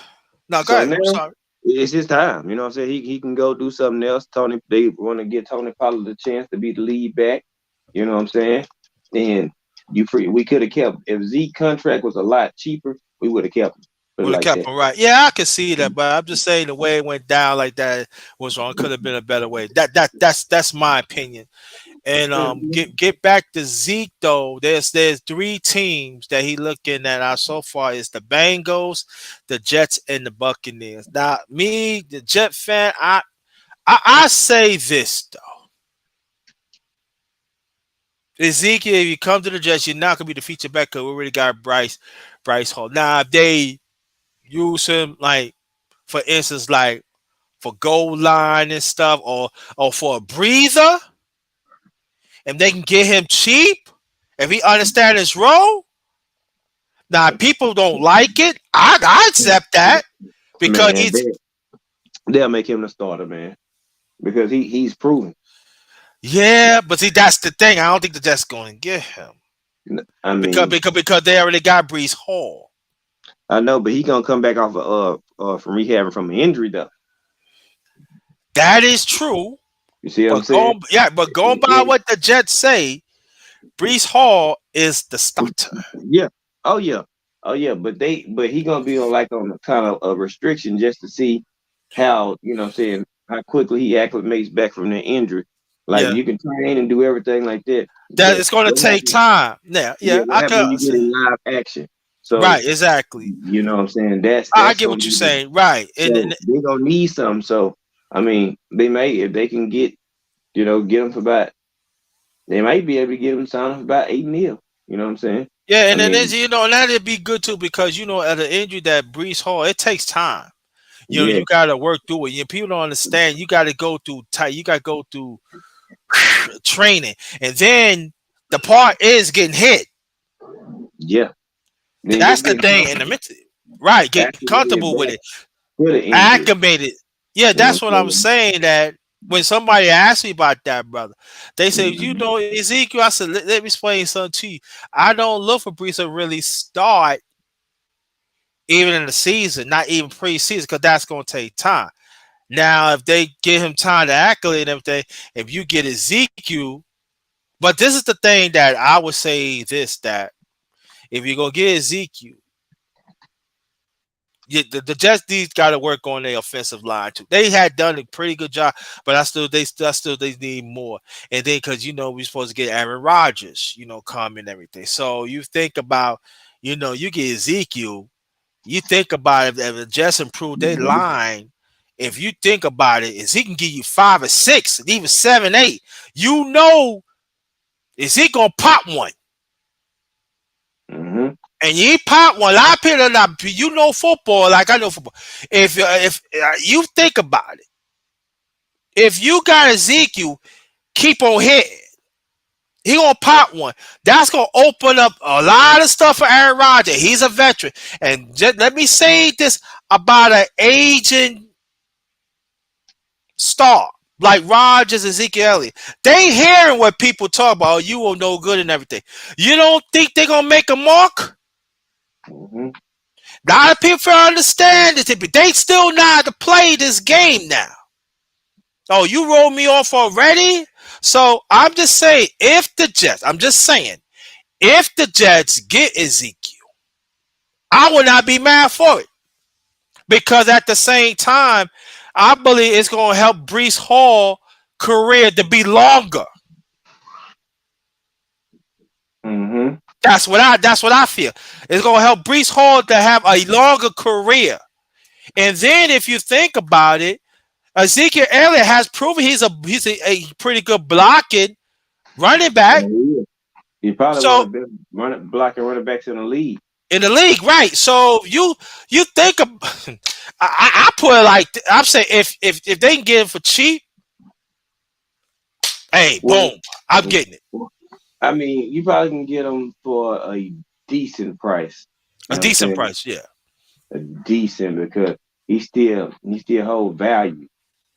No, go so ahead. I'm now sorry. it's his time. You know what I'm saying? He can go do something else. They want to give Tony Pollard the chance to be the lead back. You know what I'm saying? And we could have kept if Zeke contract was a lot cheaper, we would have kept him. Put it Would have like kept that. him right. Yeah, I can see that, but I'm just saying the way it went down like that was wrong. Could have been a better way. That's my opinion. And get back to Zeke though. There's three teams that he looking at so far is the Bengals, the Jets, and the Buccaneers. Now, me, the Jet fan, I say this though. Ezekiel, if you come to the Jets, you're not gonna be the feature back because we already got Bryce Hall. Now, if they use him like for instance, like for goal line and stuff, or for a breather, and they can get him cheap, if he understands his role. Now, if people don't like it, I accept that because Man, they'll make him the starter, man, because he's proven. yeah, but see that's the thing. I don't think that that's going to get him I because mean, they already got Brees Hall. I know, but he gonna come back off from rehabbing from an injury though. That is true, You see what I'm but saying? going by what the Jets say, Brees Hall is the starter. Yeah. Oh yeah. Oh yeah. But he gonna be on a kind of a restriction just to see how what I'm saying how quickly he acclimates back from the injury. Like Yeah, you can train and do everything like that, that but it's going to what take happens? time. Yeah, Yeah, yeah, what I happens can when you get understand. in live action? So Right, exactly. you know what I'm saying. That's I that's get gonna what you're be the saying. Right, and so they gonna need some. So I mean, they may if they can get them for about they might be able to get them signed for about 8 mil. You know what I'm saying? yeah, I and then there's, mean, and that'd be good too because at the injury that Brees Hall, it takes time. yeah, You got to work through it. People don't understand. You got to go through tight. You got to go through training, and then the part is getting hit. yeah. Then That's just the get thing in the mental. Right, get acclimated comfortable with back it, to the injury. acclimated. Yeah, You know that's what what I'm I'm saying? saying. That when somebody asks me about that, brother, they say, Mhm. Ezekiel. I said, let me explain something to you. I don't look for Brees to really start even in the season, not even preseason, because that's going to take time. Now, if they give him time to accolade and everything, if you get Ezekiel, but this is the thing that I would say this that if you're gonna get Ezekiel, the Jets these got to work on their offensive line too. They had done a pretty good job, but I still they need more. And then because we're supposed to get Aaron Rodgers, come and everything. So you think about, you get Ezekiel. You think about if the Jets improve their line. If you think about it, is he can give you 5 or 6, and even 7, 8. Is he gonna pop one? Mhm. And you pop one. A lot of people are not. Football like I know football. If you think about it, if you got Ezekiel, keep on hitting. He gonna pop one. That's gonna open up a lot of stuff for Aaron Rodgers. He's a veteran, and just let me say this about an aging star like Rodgers and Ezekiel Elliott. They hearing what people talk about. Oh, you will no good and everything. You don't think they're gonna make a mark? Mhm. A lot of people understand this, but they still know how to play this game now. Oh, you rolled me off already? So I'm just saying, if the Jets get Ezekiel, I will not be mad for it. Because at the same time, I believe it's going to help Brees Hall career to be longer. Mhm. That's what I feel. It's going to help Brees Hall to have a longer career. And then if you think about it, Ezekiel Elliott has proven he's a pretty good blocking running back. Yeah. He probably one So of the best blocking running backs in the league. in the league, right? So you think of, I put it like I'm saying if they can get him for cheap, hey, Well, boom, I'm getting it. I mean, you probably can get them for a decent price. A You know what I'm decent saying? price, yeah. A decent because he still hold value.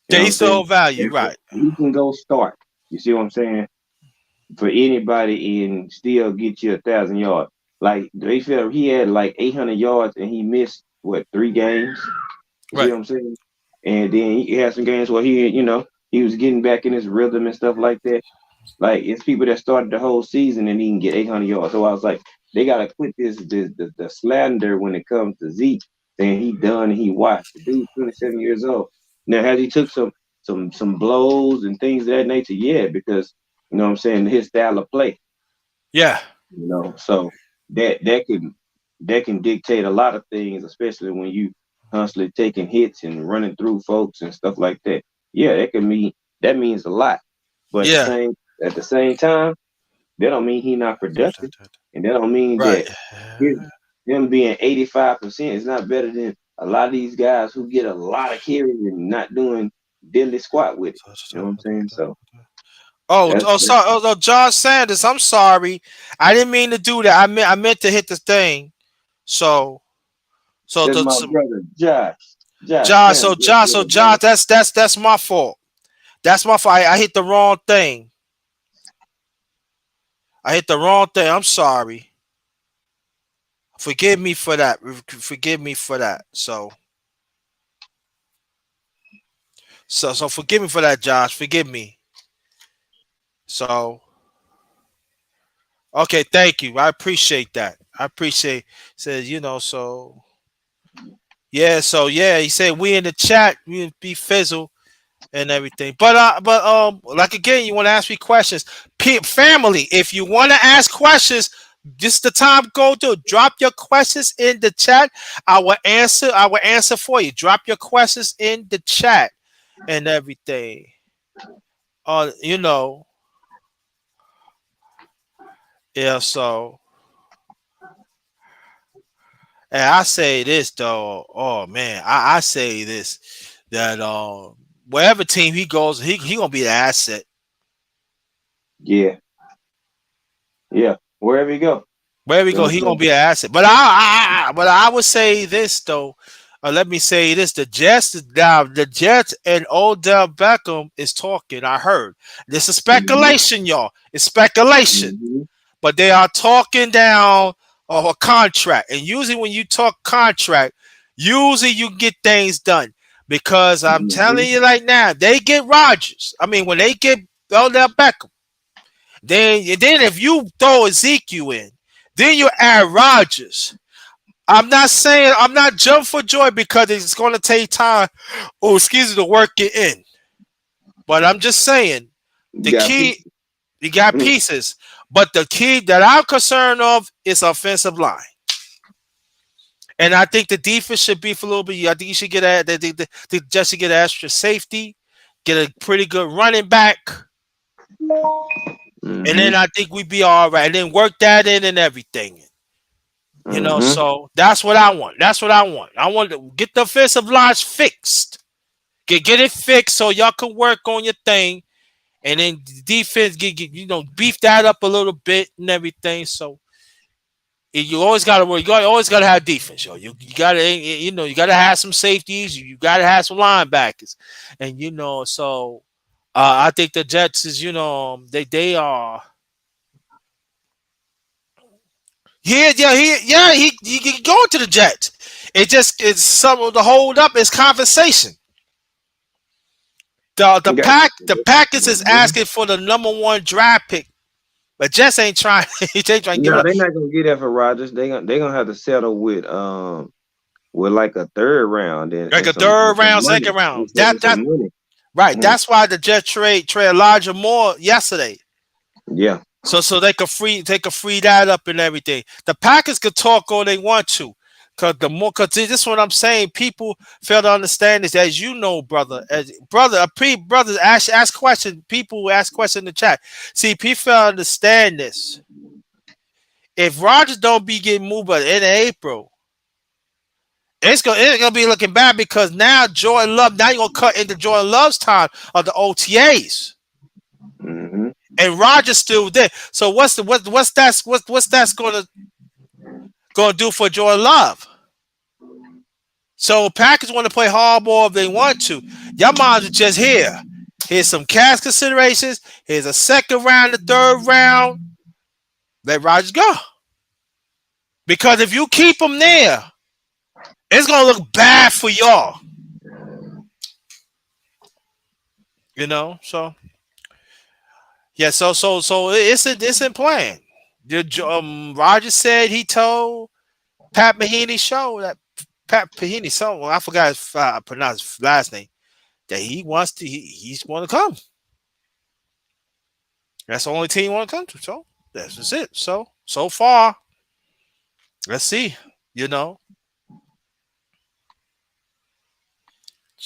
You know They what I'm still saying? hold value, If right? he can go start. You see what I'm saying? For anybody and still get you 1,000 yards. Like they felt he had like 800 yards and he missed what 3 games. You see Right. what I'm saying? and then he had some games where he was getting back in his rhythm and stuff like that. Like it's people that started the whole season and he can get 800 yards. So I was like, they gotta quit the slander when it comes to Zeke saying he done and he washed. The dude's 27 years old. Now has he took some blows and things of that nature? Yeah, because what I'm saying, his style of play. Yeah. So that can dictate a lot of things, especially when you constantly taking hits and running through folks and stuff like that. Yeah, that means a lot. But Yeah. at the same time, that don't mean he not productive, and that don't mean Right. that his, him being 85% is not better than a lot of these guys who get a lot of carries and not doing diddly squat with it. You know what I'm saying? So that's Sorry. Oh, John Sanders. I'm sorry. I didn't mean to do that. I meant to hit the thing. So, so that's the my brother Josh Josh. Sanders. So Josh. So Josh. That's my fault. That's my fault. I hit the wrong thing. I hit the wrong thing. I'm sorry. Forgive me for that. Forgive me for that. So forgive me for that, Josh. Forgive me. So okay, thank you. I appreciate that. I appreciate says so yeah, he said we in the chat, we be fizzle and everything. But like again, you want to ask me questions. Family, if you want to ask questions, just the time go to drop your questions in the chat. I will answer for you. Drop your questions in the chat and everything. Uh you know, yeah, so and I say this though, oh man, I say this that wherever team he goes, he gonna be an asset. Yeah, yeah. Wherever you go, Wherever he you know go, what I'm he gonna saying? be an asset. But I would say this though. Let me say this: the Jets and Odell Beckham is talking. I heard this is Mm-hmm, speculation, y'all. It's speculation, mm-hmm, but they are talking down of a contract. And usually, when you talk contract, usually you get things done because I'm mm-hmm. telling you right now, they get Rodgers. I mean, when they get Odell Beckham. Then if you throw Ezekiel in, then you add Rodgers. I'm not jumping for joy because it's going to take time. Oh, excuse me, to work it in. But I'm just saying You the got key. pieces. You got Mm, pieces, but the key that I'm concerned of is offensive line. And I think the defense should beef a little bit. I think you should get just to get an extra safety, get a pretty good running back, and mm-hmm, then I think we'd be all right. And then work that in and everything. mm-hmm. So that's what I want. That's what I want. I want to get the offensive lines fixed. Get it fixed so y'all can work on your thing, and then defense beef that up a little bit and everything. So you always gotta work. You always gotta have defense, yo. You gotta you gotta have some safeties. You gotta have some linebackers, and so I think the Jets is they are. He going to the Jets. It's some of the hold up is compensation. The Got the Packers is mhm. asking for the number 1 draft pick, but Jets ain't trying. He ain't trying to give it No, up. they're not gonna get that for Rodgers. They gonna have to settle with like a third round Like and a some third round, money second round. and some money. Right. Mhm. That's why the Jets trade Elijah Moore yesterday. Yeah. So they could free that up and everything. The Packers could talk all they want to. Cause this is what I'm saying. People fail to understand this, as you know, brother. Brothers ask questions. People ask questions in the chat. See, people fail to understand this. If Rodgers don't be getting moved by the end of April, it's gonna be looking bad because now Jordan Love, now you're gonna cut into Jordan Love's time of the OTAs. Hmm. And Rodgers still there. So what's that's gonna do for Jordan Love? So Packers want to play hardball if they want to. Y'all minds are just here. Here's some cash considerations. Here's a second round, a third round. Let Rodgers go. Because if you keep him there, it's gonna look bad for y'all. So yeah, so it's in plan. Roger said he told Pat Maheeny's show that Pat Maheeny, well, I forgot his pronounce his last name, that he's want to come. That's the only team he want to come to. So that's just it. So far, let's see. You know,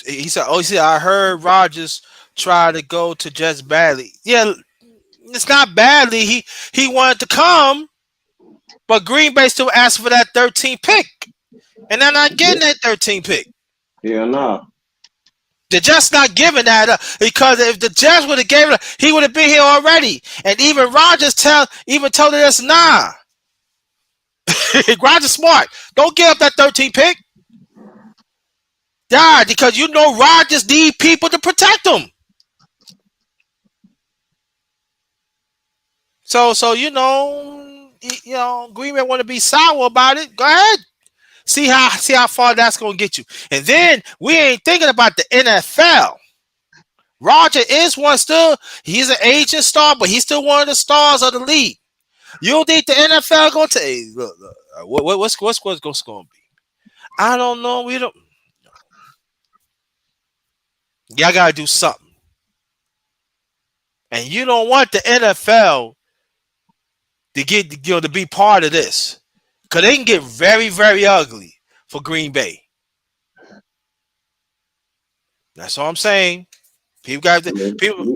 he said, "Oh, he said I heard Rogers try to go to Jets badly. Yeah, it's not badly. He wanted to come, but Green Bay still asked for that 13 pick, and they're not getting that 13 pick. Yeah, no. They're just not giving that up because if the Jets would have gave it, he would have been here already. And even Rogers even told us, nah, Rogers smart. Don't give up that 13 pick. Yeah, because you know Rogers need people to protect him. So Green Bay want to be sour about it. Go ahead. See how far that's gonna get you. And then we ain't thinking about the NFL. Roger is one still. He's an aging star, but he's still one of the stars of the league. You don't think the NFL going to hey, look, what's going to be? I don't know. We don't. Y'all gotta do something, and you don't want the NFL to get to be part of this because they can get very very ugly for Green Bay. That's all I'm saying. People got I to, mean, people.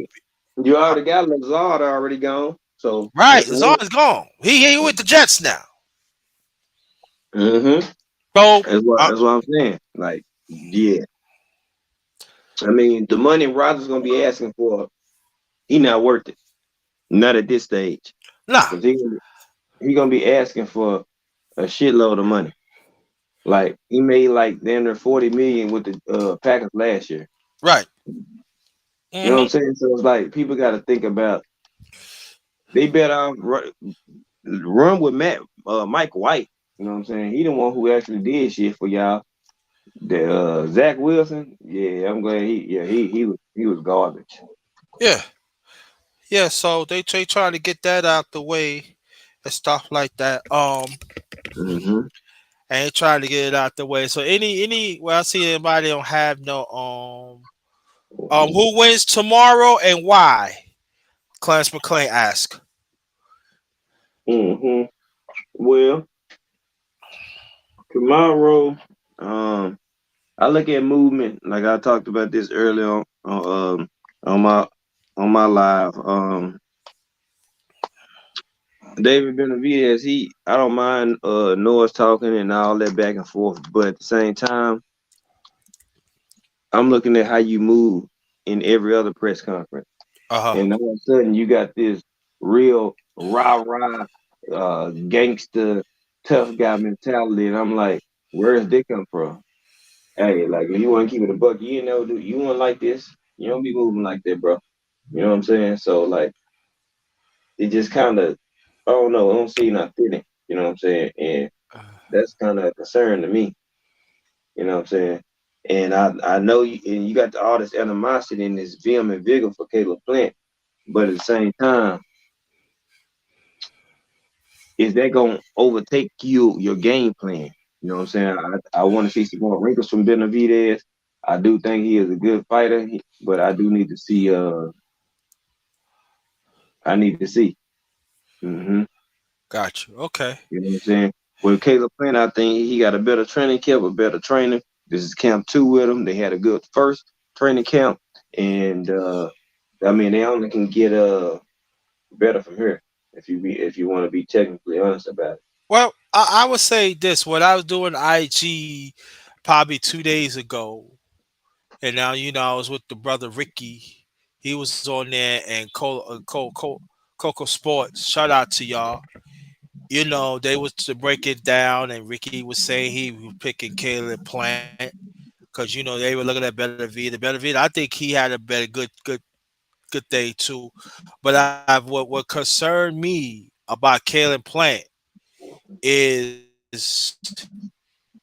you already got Lazard already gone, so Right, that's one. Lazard is gone. He with the Jets now. Mm-hmm. So That's what I'm saying. Like, yeah. I mean, the money Rodgers gonna be asking for, he not worth it. Not at this stage, nah, because he gonna be asking for a shitload of money. Like he made like damn near 40 million with the Packers last year. right. You know what I'm Hmm. saying? So it's like people got to think about they better off run with Mike White. You know what I'm saying? He the one who actually did shit for y'all. The Zach Wilson, yeah, I'm glad he was garbage. Yeah, yeah. So they trying to get that out the way and stuff like that. Hmm. And they trying to get it out the way. So well, I see anybody don't have no who wins tomorrow and why? Clarence McClain asked. Hmm. Well, tomorrow, um, I look at movement like I talked about this earlier on my live. David Benavidez, I don't mind noise talking and all that back and forth, but at the same time, I'm looking at how you move in every other press conference. Uh huh. And all of a sudden you got this real rah-rah gangster tough guy mentality. And I'm like, where's that come from? Hey, like if you want to keep it a buck, you want like this, you don't be moving like that, bro. You know what I'm saying? So like it just kind of, I don't know, I don't see not fitting. You know what I'm saying? And that's kind of a concern to me. You know what I'm saying? And I know you got all this animosity and this vim and vigor for Caleb Plant, but at the same time, is that gonna overtake your game plan? You know what I'm saying? I want to see some more wrinkles from Benavidez. I do think he is a good fighter, but I do need to see. I need to see. Hmm. Got you. Okay. You know what I'm saying? With Caleb Plant, I think he got a better training camp, a better trainer. This is camp 2 with him. They had a good first training camp, and I mean they only can get better from here if you want to be technically honest about it. Well, I would say this. What I was doing IG probably 2 days ago, and now I was with the brother Ricky. He was on there and Coco Sports. Shout out to y'all. They was to break it down, and Ricky was saying he was picking Caleb Plant because they were looking at Better V. The Better V, I think he had a better good day too. But what concerned me about Caleb Plant is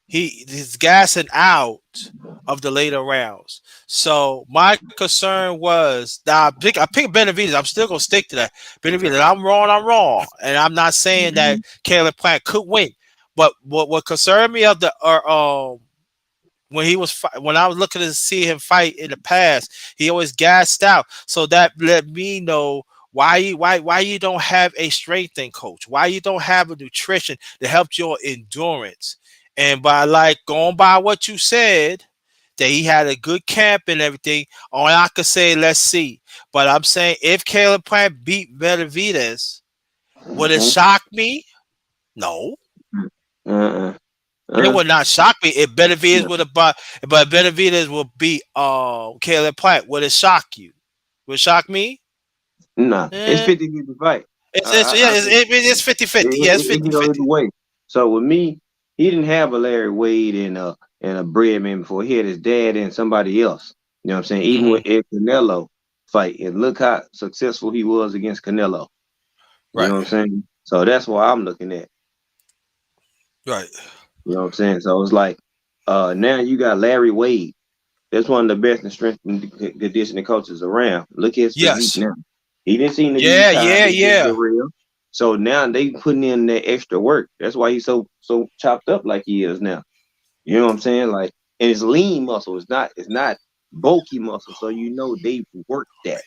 he's gassing out of the later rounds. So my concern was that I picked Benavidez. I'm still gonna stick to that. Benavidez. I'm wrong. I'm wrong, and I'm not saying that Mhm. Caleb Plant could win. But what concerned me of the when he was when I was looking to see him fight in the past, he always gassed out. So that let me know why you don't have a strengthening coach, why you don't have a nutrition to help your endurance. And by like going by what you said, that he had a good camp and everything, all I could say, let's see. But I'm saying if Caleb Plant beat Benavidez, would it Mhm. shock me? No. Uh-uh. It Uh, would not shock me if Benavidez no, would have bought, but Benavidez will beat Caleb Plant. Would it shock you? Would it shock me? nah, it's Eh, 50-50 fight. it's yeah, I think it's 50-50. Yeah, it's it can go either 50-50. way. So with me, he didn't have a Larry Wade and a Breadman before. He had his dad and somebody else. You know what I'm saying? Even Hmm. with Ed Canelo fight, and look how successful he was against Canelo. You Right, know what I'm saying? So that's what I'm looking at. right. You know what I'm saying? So it's like now you got Larry Wade. That's one of the best and strength and conditioning coaches around. Look at his physique Yes. now. He didn't seem to be Yeah, tired yeah, against yeah. Jarrell. So now they putting in that extra work. That's why he's so chopped up like he is now. You know what I'm saying? Like, and it's lean muscle. It's not bulky muscle. So you know they worked that.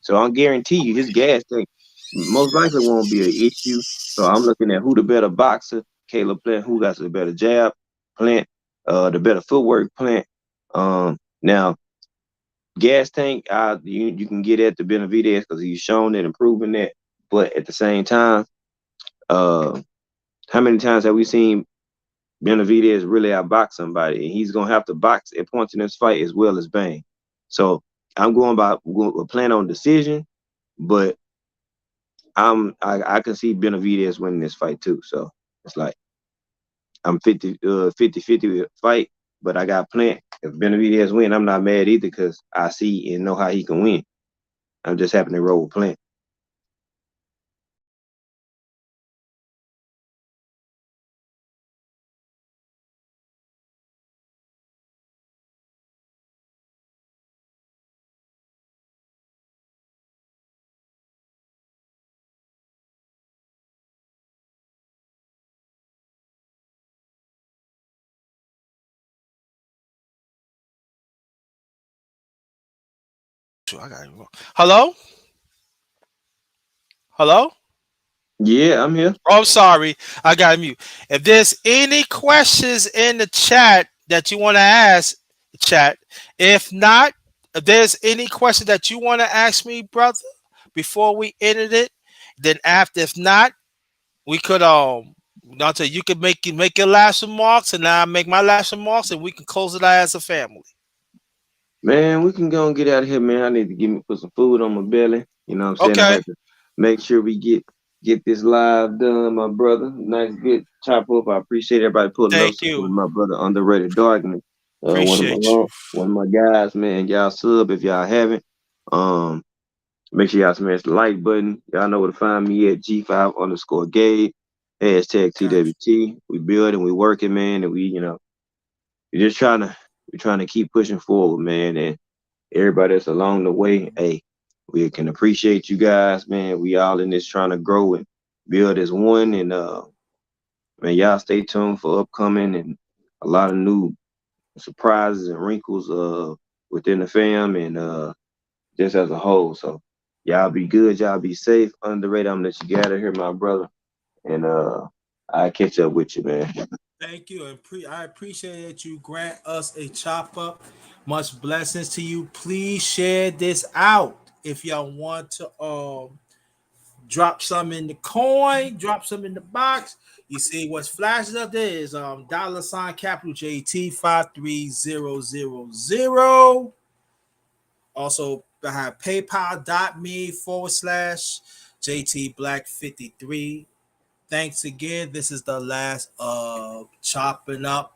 So I guarantee you his gas tank most likely won't be an issue. So I'm looking at who the better boxer, Caleb Plant, who got the better jab, Plant, the better footwork, Plant. Now gas tank, you can get at the Benavidez because he's shown it and proven that. But at the same time, uh, how many times have we seen Benavidez really outbox somebody? And he's gonna have to box at points in this fight as well as Bang. So I'm going by we're playing on decision, but I can see Benavidez winning this fight too. So it's like I'm 50 fight, but I got Plant. If Benavidez win, I'm not mad either because I see and know how he can win. I'm just happy to roll with Plant. I got it. Hello, hello. Yeah, I'm here. Oh, I'm sorry. I got mute. If there's any questions in the chat that you want to ask, chat. If not, if there's any question that you want to ask me, brother, before we ended it, then after, if not, we could Dante, you could make your last remarks, and I make my last remarks, and we can close it out as a family. Man, we can go and get out of here, man. I need to put some food on my belly. You know what I'm saying? I Okay. had to make sure we get this live done, my brother. Nice good chop up. I appreciate everybody pulling up, Thank supporting you. my brother Underrated Darkness. Appreciate you. One of my guys, man. Y'all sub if y'all haven't. Um, Make sure y'all smash the like button. Y'all know where to find me at G5_Gabe. Hashtag Got you. TWT. We building, we working, man, and we just trying to keep pushing forward, man. And everybody that's along the way, hey, we can appreciate you guys, man. We all in this trying to grow and build as one. And man, y'all stay tuned for upcoming and a lot of new surprises and wrinkles within the fam and just as a whole. So y'all be good, y'all be safe. Underrated, I'm gonna let you get out of here, my brother. And I catch up with you, man. Thank you. And I appreciate that you grant us a chop up. Much blessings to you. Please share this out. If y'all want to drop some in the coin, drop some in the box. You see what's flashing up there is $ capital JT 53000. Also I have paypal.me/ JT Black 53. Thanks again. This is the last of chopping up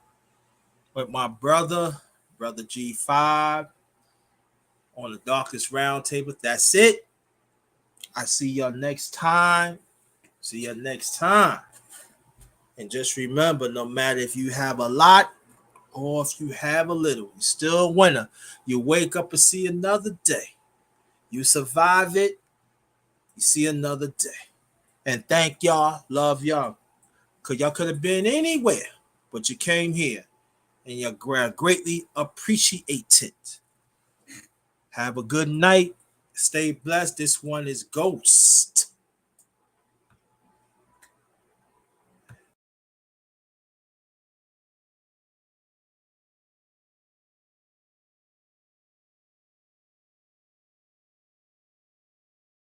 with my brother G5 on the Darkest Roundtable. That's it. I see y'all next time. See you next time. And just remember, no matter if you have a lot or if you have a little, you're still a winner. You wake up and see another day. You survive it, you see another day. And thank y'all, love y'all. Because y'all could have been anywhere, but you came here and you greatly appreciate it. Have a good night. Stay blessed. This one is Ghost.